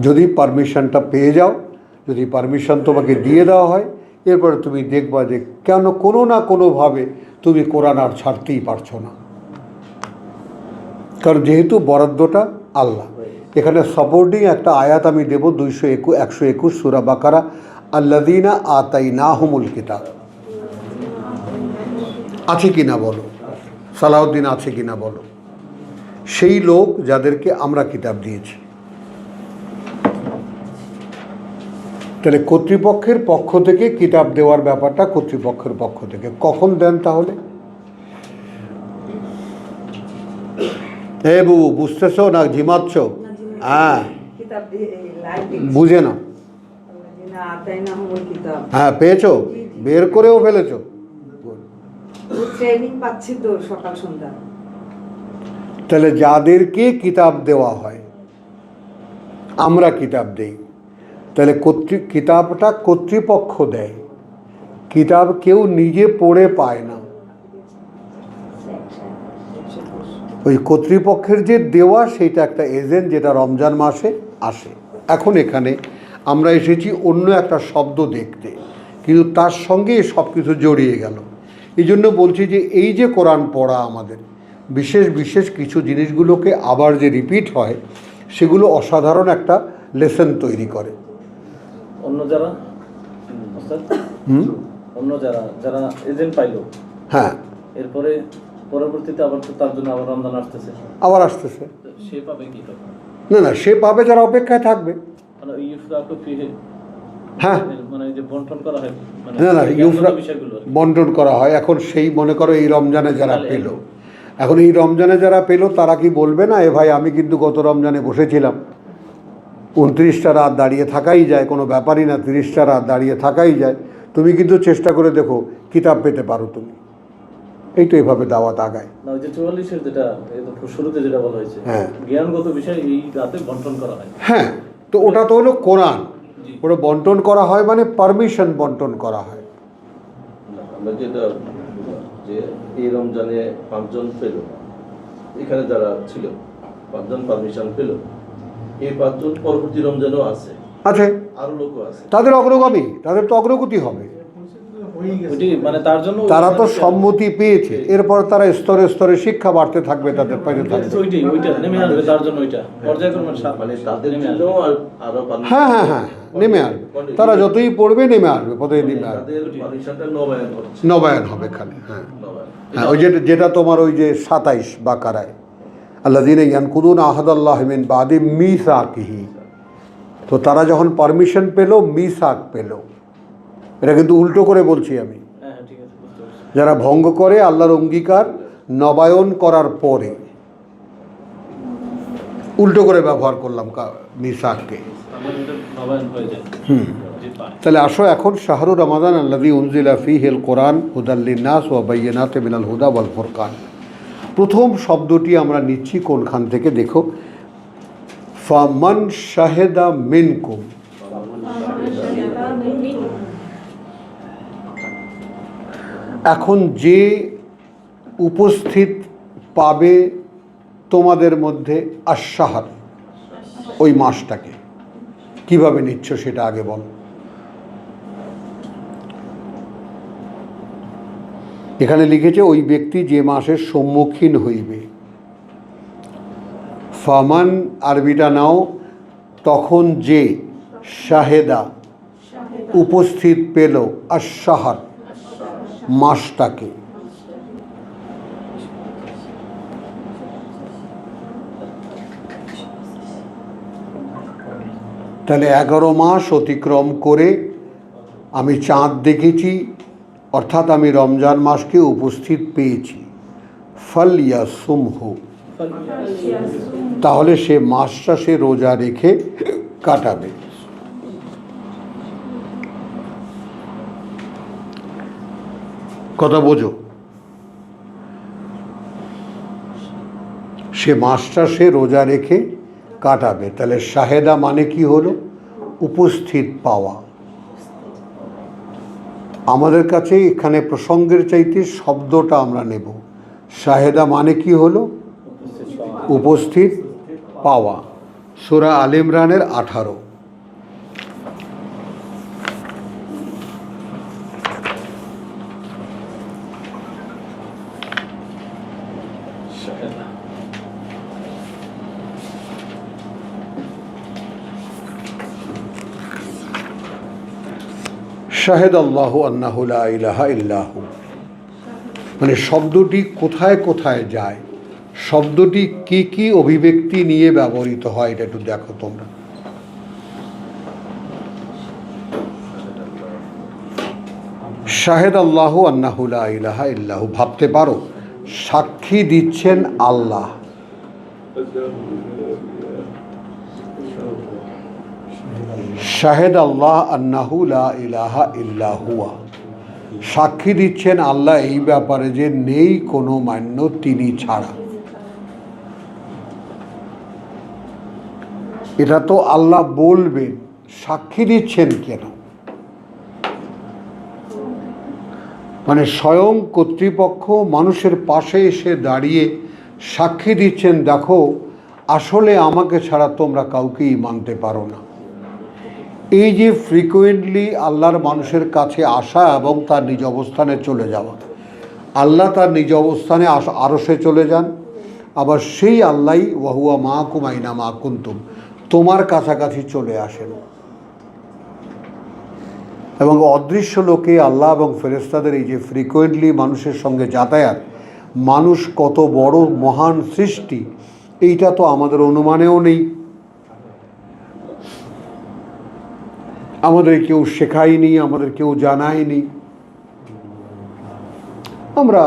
যদি পারমিশনটা পেয়ে যাও, যদি পারমিশন তোমাকে দিয়ে দেওয়া হয়, এরপরে তুমি দেখবা যে কেন কোনো না কোনোভাবে তুমি কোরআন আর ছাড়তেই পারছো না। কারণ যেহেতু বরাদ্দটা আল্লাহ। এখানে সাপোর্টিং একটা আয়াত আমি দেব, 121 সূরা বাকারা, আল্লাযীনা আতাইনাহুমুল কিতাব। আছে কিনা বলো, সালাউদ্দিন আছে কিনা বলো? সেই লোক যাদেরকে আমরা কিতাব দিয়েছি। তাহলে কর্তৃপক্ষের পক্ষ থেকে কিতাব দেওয়ার ব্যাপারটা কর্তৃপক্ষের পক্ষ থেকে। কখন দেন তাহলে? বাবু বুঝতেছ না ঝিমাচ্ছ? হ্যাঁ, বুঝে না। হ্যাঁ, পেয়েছো, বের করেও ফেলেছো। তাহলে যাদেরকে কিতাব দেওয়া হয়, আমরা কিতাব দেই, তাহলে কিতাবটা কর্তৃপক্ষ দেয়। কিতাব কেউ নিজে পড়ে পায় না, ওই কর্তৃপক্ষের যে দেওয়া সেইটা একটা এজেন্ট, যেটা রমজান মাসে আসে। এখন এখানে আমরা এসেছি অন্য একটা শব্দ দেখতে, কিন্তু তার সঙ্গে সব কিছু জড়িয়ে গেল। এই জন্য বলছি যে এই যে কোরআন পড়া আমাদের বিশেষ বিশেষ কিছু জিনিসগুলোকে আবার যে রিপিট হয়, সেগুলো অসাধারণ একটা লেসন তৈরি করে। অন্য যারা অন্য যারা এজেন্ট পাইলো, হ্যাঁ, এরপরে পরবর্তীতে আবার তো তার জন্য আবার রমজান আসতেছে, আবার আসতেছে, সে পাবে কি? না না, সে পাবে যারা অপেক্ষায় থাকবে। হ্যাঁ, মানে যে বন্টন করা হয়, না না, বন্টন করা হয়। এখন সেই মনে করো এই রমজানে যারা পেল, এখন এই রমজানে যারা পেল তারা কি বলবে না, এ ভাই আমি কিন্তু গত রমজানে বসেছিলাম, 29টা রাত দাঁড়িয়ে থাকাই যায়, কোনো ব্যাপারই না, 30টা রাত দাঁড়িয়ে থাকাই যায়, তুমি কিন্তু চেষ্টা করে দেখো কিতাব পেতে পারো তুমি। এই তো এইভাবে দাওয়াত আগায়। না, ওই যে 44-এর যেটা শুরুতে যেটা বলা হয়েছে, হ্যাঁ, জ্ঞানগত বিষয় এই রাতে বন্টন করা হয়। হ্যাঁ, তো ওটা তো হলো কোরআন, ওটা বন্টন করা হয় মানে পারমিশন বন্টন করা হয়। আমরা যেটা যে এই রমজানে 5 জন পেল, এখানে যারা ছিল 5 জন পারমিশন পেল, এই 5 জন পরবর্তী রমজানও আছে, আরো লোকও আছে, তাদের অগ্রগামী, তাদের তো অগ্রগতি হবে, মানে তার জন্য তারা তো সম্মতি পেয়েছে, এরপর তারা স্তরে স্তরে শিক্ষা বাড়তে থাকবে, তাদের পাশে থাকবে। ওইটা নেমে আসবে, তার জন্য ওইটা পর্যায়ক্রমে মানে তাদের জন্য আরো হ্যাঁ হ্যাঁ হ্যাঁ নেমে আসবে, তারা যতই পড়বে নেমে আসবে, পথে নেমে আসবে, তাদের পারমিশনটা নবায়ন হচ্ছে, নবায়ন হবে খালি। হ্যাঁ নবায়ন। হ্যাঁ, ওই যেটা তোমার ওই যে 27 বাকারায় আল্লাযীনা ইয়ানকুদুনা আহাদাল্লাহি মিন বাদি মিসাকিহি, তো তারা যখন পারমিশন পেল, মিসাক পেল, এটা কিন্তু উল্টো করে বলছি আমি, হ্যাঁ ঠিক আছে, বুঝতে পারছি। যারা ভঙ্গ করে আল্লাহর অঙ্গীকার নবায়ন করার পরে, উল্টো করে ব্যবহার করলাম মিসাককে। নবায়ন হয়ে যায়। তাহলে আসো এখন শাহরুর রমাদান আল্লাযী উনজিলা ফীহিল কোরআন হুদাল লিন্নাস ওয়া বায়্যিনাতিন মিনাল হুদা ওয়াল ফুরকান। প্রথম শব্দটি আমরা নিচ্ছি কোনখান থেকে দেখো, ফামান শাহেদা মিনকুম। এখন যে উপস্থিত পাবে তোমাদের মধ্যে আশ-শাহর, ওই মাসটাকে কিভাবে নিচ্ছ সেটা আগে বল। এখানে লিখেছে ওই ব্যক্তি যে মাসের সম্মুখীন হইবে। ফামান আরবিটা নাও, তখন যে শাহেদা উপস্থিত পেল আশ-শাহর মাসটাকে। তাহলে 11 মাস অতিক্রম করে আমি চাঁদ দেখেছি, অর্থাৎ আমি রমজান মাসকে উপস্থিত পেয়েছি। ফালইয়াসুমহু, তাহলে সে মাসটা সে রোজা রেখে কাটাবে। কথা বোঝো, সে মাসটা সে রোজা রেখে কাটাবে। তাহলে শাহেদা মানে কি হলো? উপস্থিত পাওয়া। আমাদের কাছে এখানে প্রসঙ্গের চাইতে শব্দটা আমরা নেব। শাহেদা মানে কি হলো? উপস্থিত পাওয়া। সূরা আলে ইমরানের 18। শাহেদ আল্লাহু আন্নাহু লা ইলাহা ইল্লাহু, মানে শব্দটি কোথায় কোথায় যায়, শব্দটি কি কি অভিব্যক্তি নিয়ে ব্যবহৃত হয়, এটা একটু দেখো তোমরা। শাহেদ আল্লাহু আন্নাহু লা ইলাহা ইল্লাহু, ভাবতে পারো সাক্ষী দিচ্ছেন আল্লাহ। শাহেদ আল্লাহ আন্নাহু লা ইলাহা ইল্লা হুয়া, সাক্ষী দিচ্ছেন আল্লাহ এই ব্যাপারে যে নেই কোনো মান্য তিনি ছাড়া। এটা তো আল্লাহ বলবেন, সাক্ষী দিচ্ছেন কেন? মানে স্বয়ং কর্তৃপক্ষ মানুষের পাশে এসে দাঁড়িয়ে সাক্ষী দিচ্ছেন, দেখো আসলে আমাকে ছাড়া তোমরা কাউকেই মানতে পারো না। এই যে ফ্রিকুয়েন্টলি আল্লাহর মানুষের কাছে আসা এবং তার নিজ অবস্থানে চলে যাওয়া, আল্লাহ তার নিজ অবস্থানে আরশে চলে যান, আবার সেই আল্লাহই ওয়াহুয়া মাকুম আইনা মা কুনতুম, তোমার কাছাকাছি চলে আসেন। এবং অদৃশ্য লোকে আল্লাহ এবং ফেরেশতাদের এই যে ফ্রিকুয়েন্টলি মানুষের সঙ্গে যাতায়াত, মানুষ কত বড় মহান সৃষ্টি এইটা তো আমাদের অনুমানেও নেই। আমাদের কেউ শেখায়নি, আমাদের কেউ জানায়নি। আমরা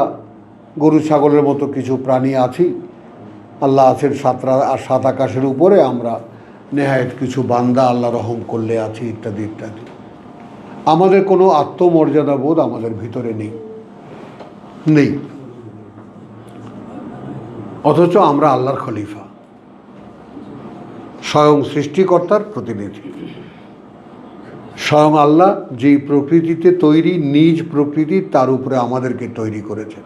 গরু ছাগলের মতো কিছু প্রাণী আছি, আল্লাহ আছেন সাত আকাশের উপরে, আমরা নেহায়েত কিছু বান্দা আল্লাহ রহম করলে আছি, ইত্যাদি ইত্যাদি। আমাদের কোনো আত্মমর্যাদা বোধ আমাদের ভিতরে নেই। অথচ আমরা আল্লাহর খলিফা, স্বয়ং সৃষ্টিকর্তার প্রতিনিধি। স্বয়ং আল্লাহ যেই প্রকৃতিতে তৈরি, নিজ প্রকৃতি, তার উপরে আমাদেরকে তৈরি করেছেন।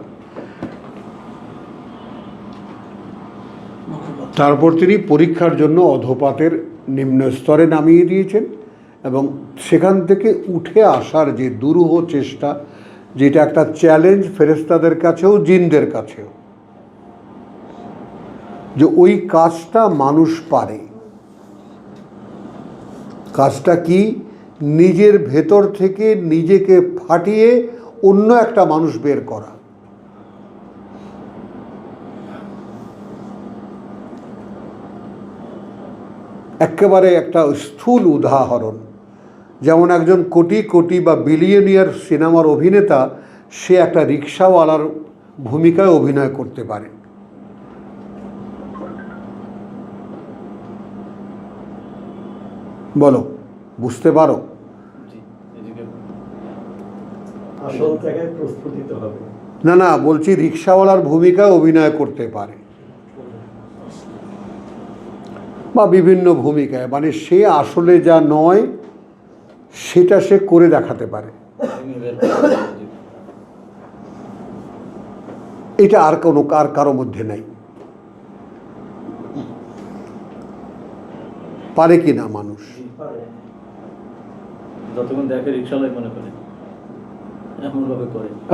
তারপর তিনি পরীক্ষার জন্য অধপাতের নিম্ন স্তরে নামিয়ে দিয়েছেন এবং সেখান থেকে উঠে আসার যে দুরূহ চেষ্টা, যেটা একটা চ্যালেঞ্জ ফেরেশতাদের কাছেও জিনদের কাছেও, যে ওই কাজটা মানুষ পারে। কাজটা কি? নিজের ভেতর থেকে নিজেকে ফাটিয়ে অন্য একটা মানুষ বের করা। একেবারে একটা স্থূল উদাহরণ, যেমন একজন কোটি কোটি বা বিলিয়নিয়ার সিনেমার অভিনেতা, সে একটা রিক্সাওয়ালার ভূমিকায় অভিনয় করতে পারে। বলো, বুঝতে পারো? না না, বলছি রিক্সাওয়ালার ভূমিকায় অভিনয় করতে পারে বা বিভিন্ন ভূমিকায়, মানে সে আসলে যা নয় সেটা সে করে দেখাতে পারে। এটা আর কারো মধ্যে নাই। পারে কি না মানুষ?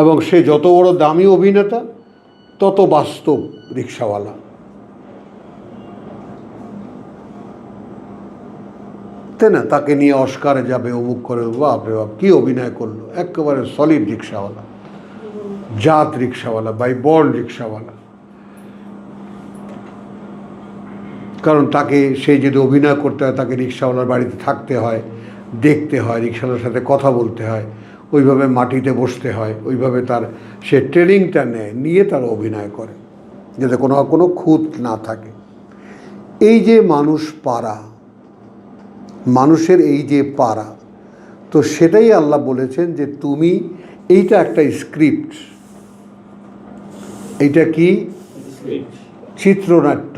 এবং সে যত বড় দামি অভিনেতা তত বাস্তব রিক্সাওয়ালা। তাই না? তাকে নিয়ে অস্কারে যাবে, অমুক করে, বাপরে বাপ কি অভিনয় করলো, একেবারে সলিড রিক্সাওয়ালা, জাত রিক্সাওয়ালা, বাই বর্ন রিক্সাওয়ালা। কারণ তাকে সেই যদি অভিনয় করতে হয়, তাকে রিক্সাওয়ালার বাড়িতে থাকতে হয়, দেখতে হয়, রিক্সাওয়ালার সাথে কথা বলতে হয়, ওইভাবে মাটিতে বসতে হয়, ওইভাবে তার সে ট্রেনিংটা নেয়, নিয়ে তার অভিনয় করে, যাতে কোনো খুঁত না থাকে। এই যে মানুষ পারা, মানুষের এই যে পারা, তো সেটাই আল্লাহ বলেছেন যে তুমি, এইটা একটা স্ক্রিপ্ট। এইটা কি? চিত্রনাট্য।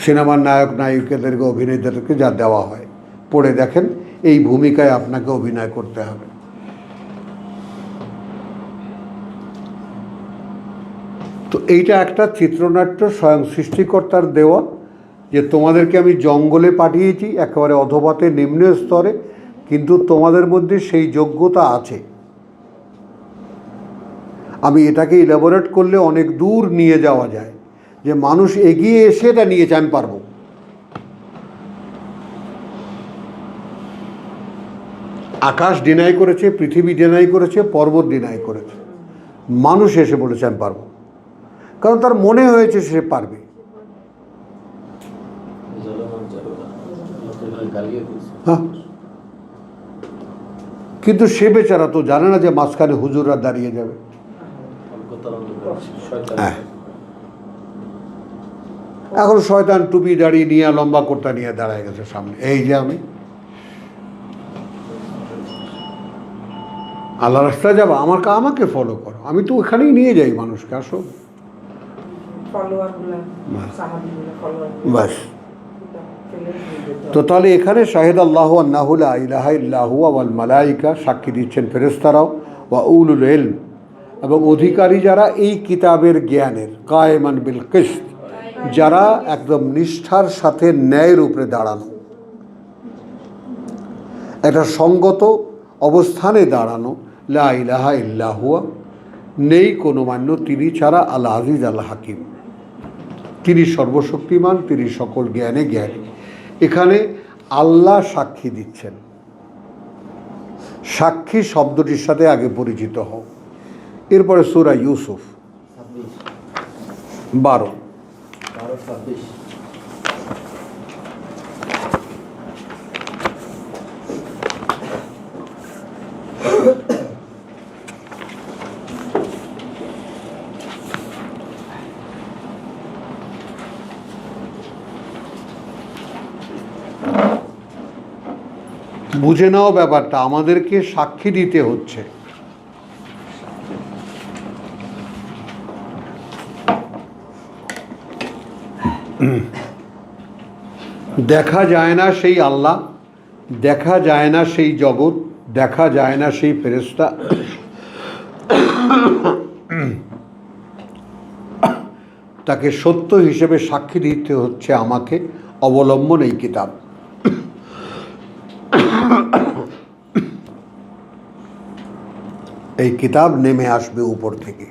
সিনেমার নায়ক নায়িকাদেরকে, অভিনেতাদেরকে যা দেওয়া হয়, পড়ে দেখেন এই ভূমিকায় আপনাকে অভিনয় করতে হবে। তো এইটা একটা চিত্রনাট্য স্বয়ং সৃষ্টিকর্তার দেওয়া, যে তোমাদেরকে আমি জঙ্গলে পাঠিয়েছি একেবারে অধপাতে নিম্ন স্তরে, কিন্তু তোমাদের মধ্যে সেই যোগ্যতা আছে। আমি এটাকে ইলাবোরেট করলে অনেক দূর নিয়ে যাওয়া যায়, যে মানুষ এগিয়ে এসে এটা নিয়েছে, আমি পারবো। আকাশ ডিনাই করেছে, পৃথিবী ডিনাই করেছে, পর্বত ডিনাই করেছে, মানুষ এসে বলেছে আমি পারবো, কারণ তার মনে হয়েছে সে পারবে। হ্যাঁ, কিন্তু সে বেচারা তো জানে না যে মাঝখানে হুজুররা দাঁড়িয়ে যাবে। হ্যাঁ, এখন শয়তান টুপি দাঁড়িয়ে নিয়ে, লম্বা কোটটা নিয়ে দাঁড়ায় গেছে সামনে, এই যে আমি আল্লাহ রাস্তায় যাবো, আমাকে ফলো করো, আমি তো ওখানেই নিয়ে যাই মানুষকে, আসো বাস। তো তাহলে এখানে শাহিদ আল্লাহ আন্নাহু লা ইলাহা ইল্লাহু ওয়াল মালাইকা, সাক্ষী দিচ্ছেন ফেরেশতারাও, ওয়া উলুল ইলম, এবং অধিকারী যারা এই কিতাবের জ্ঞানের, কায়েমান বিল কিসত, যারা একদম নিষ্ঠার সাথে ন্যায়ের উপরে দাঁড়ানো, একটা সঙ্গত অবস্থানে দাঁড়ানো, লা ইলাহা ইল্লাহু, নেই কোনো মান্য তিনি ছাড়া, আল আজিজ আল হাকিম, তিনি সর্বশক্তিমান, তিনি সকল জ্ঞানে জ্ঞানী। এখানে আল্লাহ সাক্ষী দিচ্ছেন। সাক্ষী শব্দটির সাথে আগে পরিচিত হও। এরপরে সূরা ইউসুফ 12। বুঝে নাও ব্যাপারটা, আমাদেরকে সাক্ষী দিতে হচ্ছে। দেখা যায় না সেই আল্লাহ, দেখা যায় না সেই জগৎ, দেখা যায় না সেই ফেরেশতা, তাকে সত্য হিসেবে সাক্ষী দিতে হচ্ছে আমাকে অবলম্বন এই কিতাব। এই কিতাব নেমে আসবে উপর থেকে।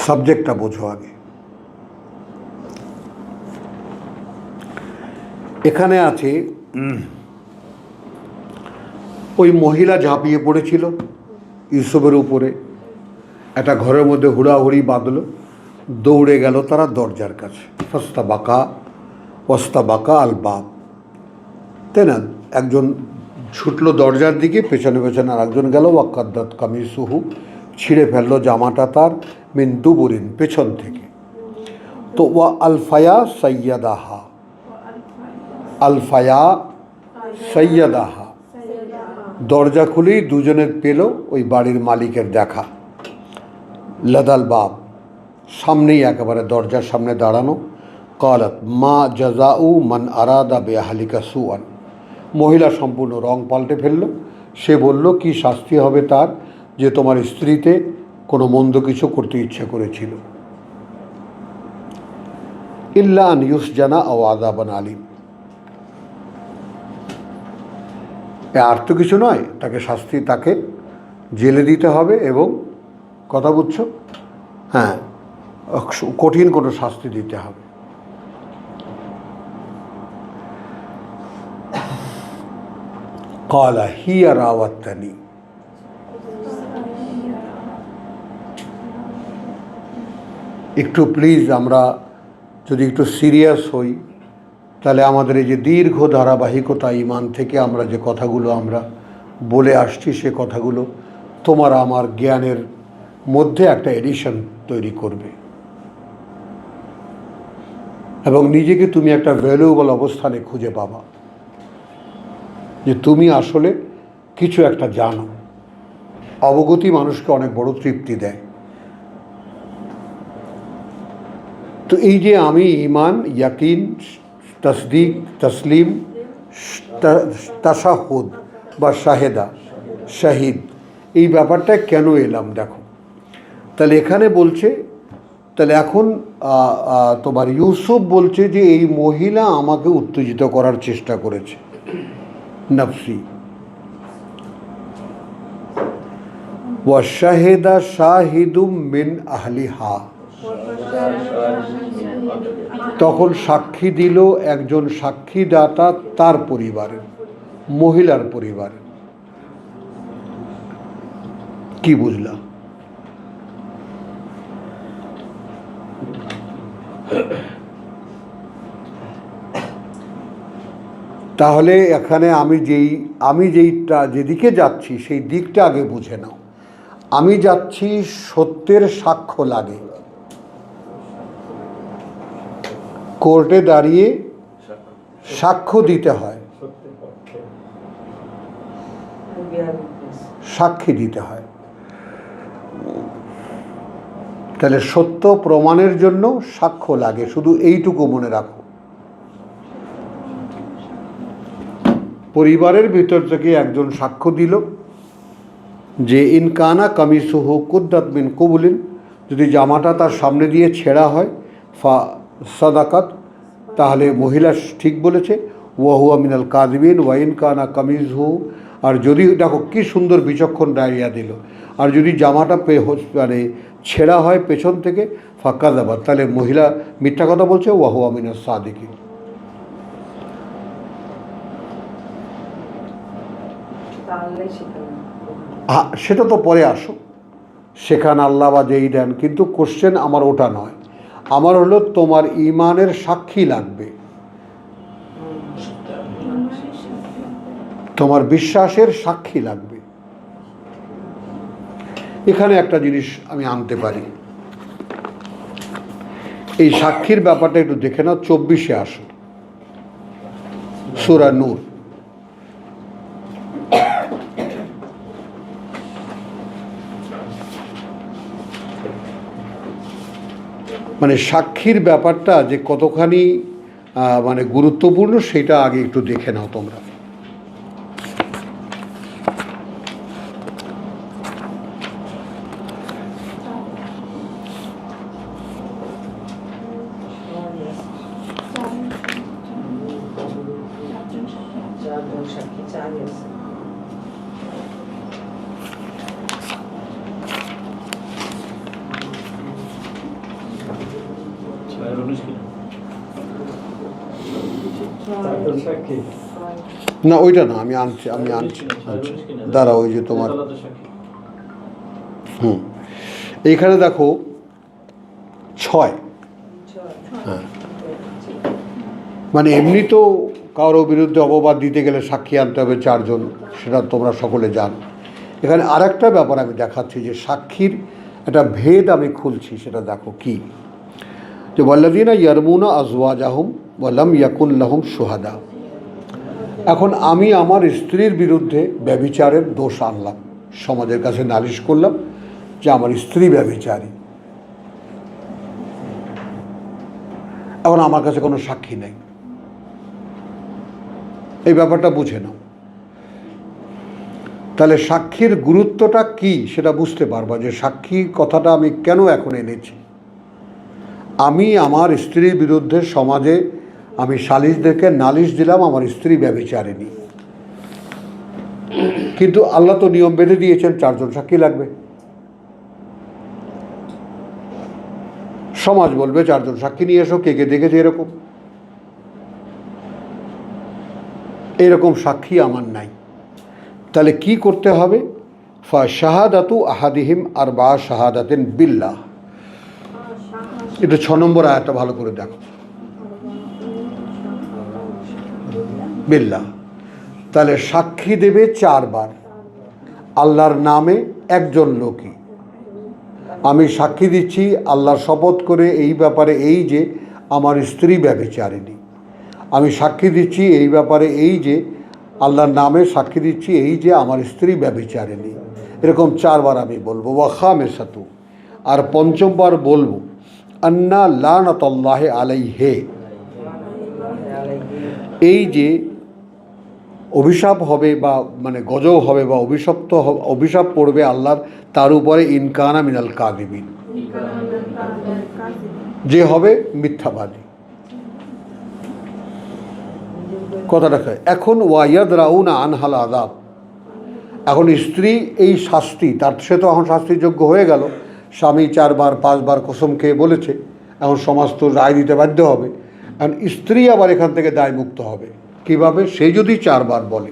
সাবজেক্টটা বোঝো আগে। এখানে আছে ওই মহিলা ঝাঁপিয়ে পড়েছিল ইউসুফের উপরে, একটা ঘরের মধ্যে হুড়াহুড়ি বাঁধল, দৌড়ে গেল তারা দরজার কাছে। ওস্তা বাকা আল বাব, তাই না? একজন ছুটলো দরজার দিকে, পেছনে পেছনে আর একজন গেল। ওয়াক্কাদ্দাত কামিসুহু, ছিঁড়ে ফেললো জামাটা তার, মিন দুবুরিন, পেছন থেকে। তো ওয়া আলফায়া সৈয়দাহা, আলফায়া সৈয়দাহা, দরজা খুলেই দুজনের পেল ওই বাড়ির মালিকের দেখা। লাদাল বাব, সামনেই একেবারে দরজার সামনে দাঁড়ানো। কালাত মা জাজাউ মান আরাদা বেআহলিকা সুআন, মহিলা সম্পূর্ণ রং পাল্টে ফেলল। সে বলল, কি শাস্তি হবে তার যে তোমার স্ত্রীতে কোনো মন্দ কিছু করতে ইচ্ছে করেছিল। ইল্লা আন ইউসজানা আও আযাবান আলিম, আর তো কিছু নয়, তাকে শাস্তি, তাকে জেলে দিতে হবে এবং, কথা বুঝছো, হ্যাঁ, কঠিন কোনো শাস্তি দিতে হবে। কালা হিয়া রাওয়াত্তানি, একটু প্লিজ আমরা যদি একটু সিরিয়াস হই, তাহলে আমাদের এই যে দীর্ঘ ধারাবাহিকতা ঈমান থেকে আমরা যে কথাগুলো আমরা বলে আসছি, সে কথাগুলো তোমার আমার জ্ঞানের মধ্যে একটা এডিশন তৈরি করবে এবং নিজেকে তুমি একটা ভ্যালুয়েবল অবস্থানে খুঁজে পাবা যে তুমি আসলে কিছু একটা জানো। অবগতি মানুষকে অনেক বড় তৃপ্তি দেয়। তো এই যে আমি ঈমান, ইয়াকিন, তসদিক, তসলিম, তাশাহুদ বা শাহেদা, শাহিদ, এই ব্যাপারটা কেন এলাম দেখো। তাহলে এখানে বলছে, তাহলে এখন তোমার ইউসুফ বলছে যে এই মহিলা আমাকে উত্তেজিত করার চেষ্টা করেছে, নফসি। ওয়া শাহেদা শাহিদুম মিন আহলিহা, তখন সাক্ষী দিল একজন সাক্ষীদাতা তার পরিবারের, মহিলার পরিবারের। কি বুঝলাম? তাহলে এখানে আমি যেদিকে যাচ্ছি সেই দিকটা আগে বুঝে নাও। আমি যাচ্ছি সত্যের সাক্ষ্য লাগে, কোর্টে দাঁড়িয়ে সাক্ষ্য দিতে হয়, সাক্ষী দিতে হয়। তাহলে সত্য প্রমাণের জন্য সাক্ষ্য লাগে, শুধু এইটুকু মনে রাখো। পরিবারের ভিতর থেকে একজন সাক্ষ্য দিল যে ইনকানা কামিসুহু কুদ্দাত মিন কুবুলিন, যদি জামাটা তার সামনে দিয়ে ছেঁড়া হয়, ফা সাদাকাত, তাহলে মহিলা ঠিক বলেছে। ওয়াহুয়া মিনাল কাযিবিন ওয়া ইনকানা কামিসুহু, আর যদি, দেখো কি সুন্দর বিচক্ষণ ডায়রিয়া দিল, আর যদি জামাটা মানে ছেঁড়া হয় পেছন থেকে, ফাকাযাবা, তাহলে মহিলা মিথ্যা কথা বলছে। ওয়াহুয়া মিনাস সাদিকিন, সেটা তো পরে আসো, সেখানে আল্লাহ বা যেই দেন, কিন্তু কোশ্চেন আমার ওটা নয়। আমার হলো তোমার ঈমানের সাক্ষী লাগবে, তোমার বিশ্বাসের সাক্ষী লাগবে। এখানে একটা জিনিস আমি আনতে পারি, এই সাক্ষীর ব্যাপারটা একটু দেখে নাও। 24-এ আসো, সূরা নূর। মানে সাক্ষীর ব্যাপারটা যে কতখানি মানে গুরুত্বপূর্ণ সেটা আগে একটু দেখে নাও তোমরা। না ওইটা না, আমি আনছি দাঁড়া, ওই যে তোমার এইখানে দেখো 6। হ্যাঁ, মানে এমনি তো কারোর বিরুদ্ধে অপবাদ দিতে গেলে সাক্ষী আনতে হবে 4 জন, সেটা তোমরা সকলে জানো। এখানে আরেকটা ব্যাপার আমি দেখাচ্ছি যে সাক্ষীর একটা ভেদ আমি খুলছি, সেটা দেখো কি, যে ওয়াল্লাযীনা ইয়ারমুনা আজওয়াজাহুম ওয়া লাম ইয়াকুন লাহুম শুহাদা। এখন আমি আমার স্ত্রীর বিরুদ্ধে ব্যভিচারের দোষ আনলাম, সমাজের কাছে নালিশ করলাম যে আমার স্ত্রী ব্যভিচারী, এখন আমার কাছে কোনো সাক্ষী নেই। এই ব্যাপারটা বুঝে নাও, তাহলে সাক্ষীর গুরুত্বটা কি সেটা বুঝতে পারবা, যে সাক্ষী কথাটা আমি কেন এখন এনেছি। আমি আমার স্ত্রীর বিরুদ্ধে সমাজে আমি সালিশদেরকে নালিশ দিলাম আমার স্ত্রী ব্যভিচারিণী, কিন্তু আল্লাহ তো নিয়ম বেঁধে দিয়েছেন 4 জন সাক্ষী লাগবে। সমাজ বলবে 4 জন সাক্ষী নিয়ে এসো, কে কে দেখেছে এরকম। এরকম সাক্ষী আমার নাই, তাহলে কি করতে হবে? শাহাদাতু আহাদিহিম আরবা শাহাদাতিন বিল্লাহ। এটা 6 নম্বর আয়াতটা ভালো করে দেখো, বিল্লাহ। তাহলে সাক্ষী দেবে 4 বার আল্লাহর নামে একজন লোকই। আমি সাক্ষী দিচ্ছি আল্লাহর শপথ করে এই ব্যাপারে, এই যে আমার স্ত্রী ব্যভিচারিণী। আমি সাক্ষী দিচ্ছি এই ব্যাপারে, এই যে আল্লাহর নামে সাক্ষী দিচ্ছি এই যে আমার স্ত্রী ব্যভিচারিণী। এরকম 4 বার আমি বলবো। ওয়া খামিসাতু, আর 5ম বার বলবো আন্না লানাতুল্লাহি আলাইহি, এই যে অভিশাপ হবে বা মানে গজব হবে বা অভিশাপ পড়বে আল্লাহর তার উপরে, ইনকানা মিনাল কাযিবিন, যে হবে মিথ্যাবাদী। কথাটা এখন ওয়াইয়াদরাউনা আনহাল আযাব, এখন স্ত্রী এই শাস্তি, তার সে তো এখন শাস্তিযোগ্য হয়ে গেল। স্বামী 4 বার 5 বার কসম খেয়ে বলেছে, এখন সমাজ তো রায় দিতে বাধ্য হবে। এখন স্ত্রী আবার এখান থেকে দায় মুক্ত হবে কিভাবে? সে যদি 4 বার বলে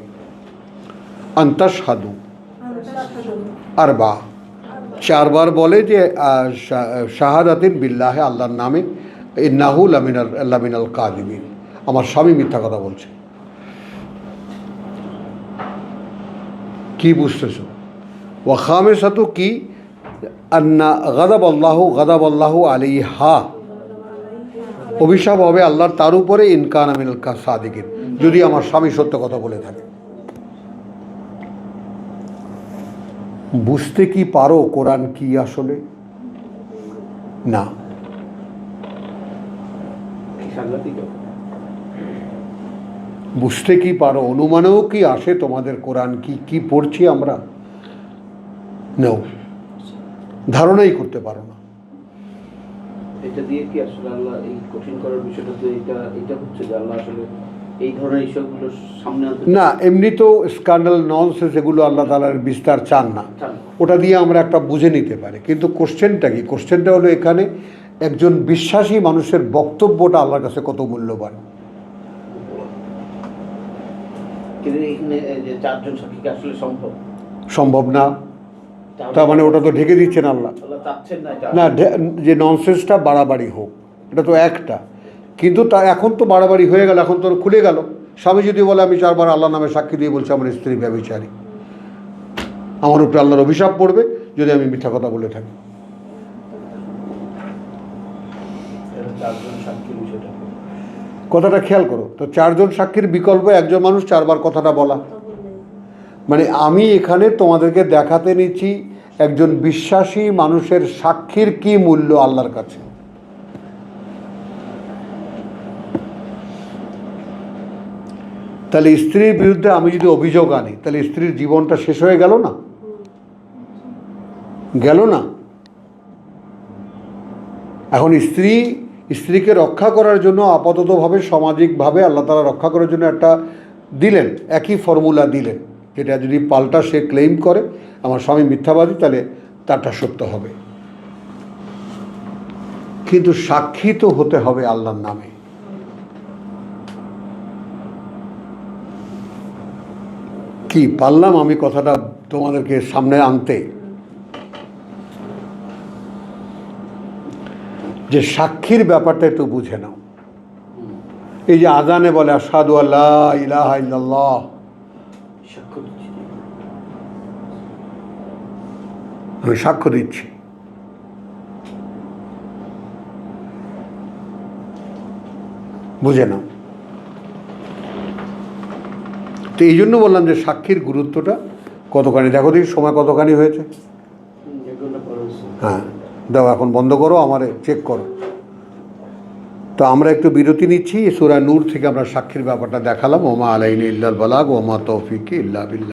আনতাশহাদু আরবা, 4 বার বলে যে শাহাদাতিন বিল্লাহ, আল্লাহর নামে, ইন্নাহু লামিনাল কাযিবিন, আমার স্বামী মিথ্যা কথা বলছে। কি বুঝতেছো? ওয়া খামিসাতু কি, আন্না গাদাবাল্লাহু আলাইহা, অভিশাপ হবে আল্লাহর তার উপরে, ইনকানা মিনাল সাদিকিন, যদি আমার স্বামী সত্য কথা বলে থাকে। বুঝতে কি পারো কোরআন কি আসলে? না, বুঝতে কি পারো? অনুমানেও কি আসে তোমাদের কোরআন কি কি পড়ছি আমরা? নাও, ধারণাই করতে পারো না। এটা দিয়ে কি আসলে আল্লাহ এই কঠিন করার বিষয়টা, তো এটা হচ্ছে যে আল্লাহ আসলে এই ধরনের ইস্যুগুলো সামনে আনতে না, এমনি তো স্ক্যান্ডাল ননসেন্স এগুলো আল্লাহ তাআলার বিস্তার চান না, ওটা দিয়ে আমরা একটা বুঝে নিতে পারি। কিন্তু কোশ্চেনটা কি? কোশ্চেনটা হলো এখানে একজন বিশ্বাসী মানুষের বক্তব্যটা আল্লাহর কাছে কত মূল্যবান। কিন্তু এখানে যে 4 জন সাক্ষীকে আসলে সম্ভব না, তার মানে ওটা তো ঢেকে দিচ্ছেন আল্লাহ। না, যে ননসেন্সটা বাড়াবাড়ি হোক, এটা তো একটা, কিন্তু তা এখন তো বাড়াবাড়ি হয়ে গেল, এখন তো খুলে গেল। স্বামী যদি বলে আমি 4 বার আল্লাহর নামে সাক্ষী দিয়ে বলছি আমার স্ত্রী ব্যভিচারী, আমার উপরে আল্লাহর অভিশাপ পড়বে যদি আমি মিথ্যা কথা বলে থাকি। কথাটা খেয়াল করো তো, 4 জন সাক্ষীর বিকল্প একজন মানুষ 4 বার কথাটা বলা। মানে আমি এখানে তোমাদেরকে দেখাতে নিচ্ছি একজন বিশ্বাসী মানুষের সাক্ষীর কি মূল্য আল্লাহর কাছে। তাহলে স্ত্রীর বিরুদ্ধে আমি যদি অভিযোগ আনি তাহলে স্ত্রীর জীবনটা শেষ হয়ে গেল না? গেল না? এখন স্ত্রীকে রক্ষা করার জন্য আপাততভাবে সামাজিকভাবে আল্লাহ তাআলা রক্ষা করার জন্য একটা দিলেন, একই ফর্মুলা দিলেন, যেটা যদি পাল্টা সে ক্লেইম করে আমার স্বামী মিথ্যাবাদী, তাহলে তারটা সত্য হবে। কিন্তু সাক্ষী তো হতে হবে আল্লাহর নামে। কি পারলাম আমি কথাটা তোমাদেরকে সামনে আনতে, যে সাক্ষীর ব্যাপারটা একটু বুঝে নাও। এই যে আযানে বলে আশহাদু আল্লা ইলাহা ইল্লাল্লাহ, সাক্ষ্য দিচ্ছি। আমি সাক্ষ্য দিচ্ছি, বুঝে নাও। তো এই জন্য বললাম যে সাক্ষীর গুরুত্বটা কতখানি। দেখো দেখি সময় কতখানি হয়েছে। হ্যাঁ দাও, এখন বন্ধ করো, আমারে চেক করো। তো আমরা একটু বিরতি নিচ্ছি। সূরা নূর থেকে আমরা সাক্ষীর ব্যাপারটা দেখালাম। ওমা আলাইনা ইল্লাল বালাগ ওমা তৌফিকি ইল্লা বিল্লাহ।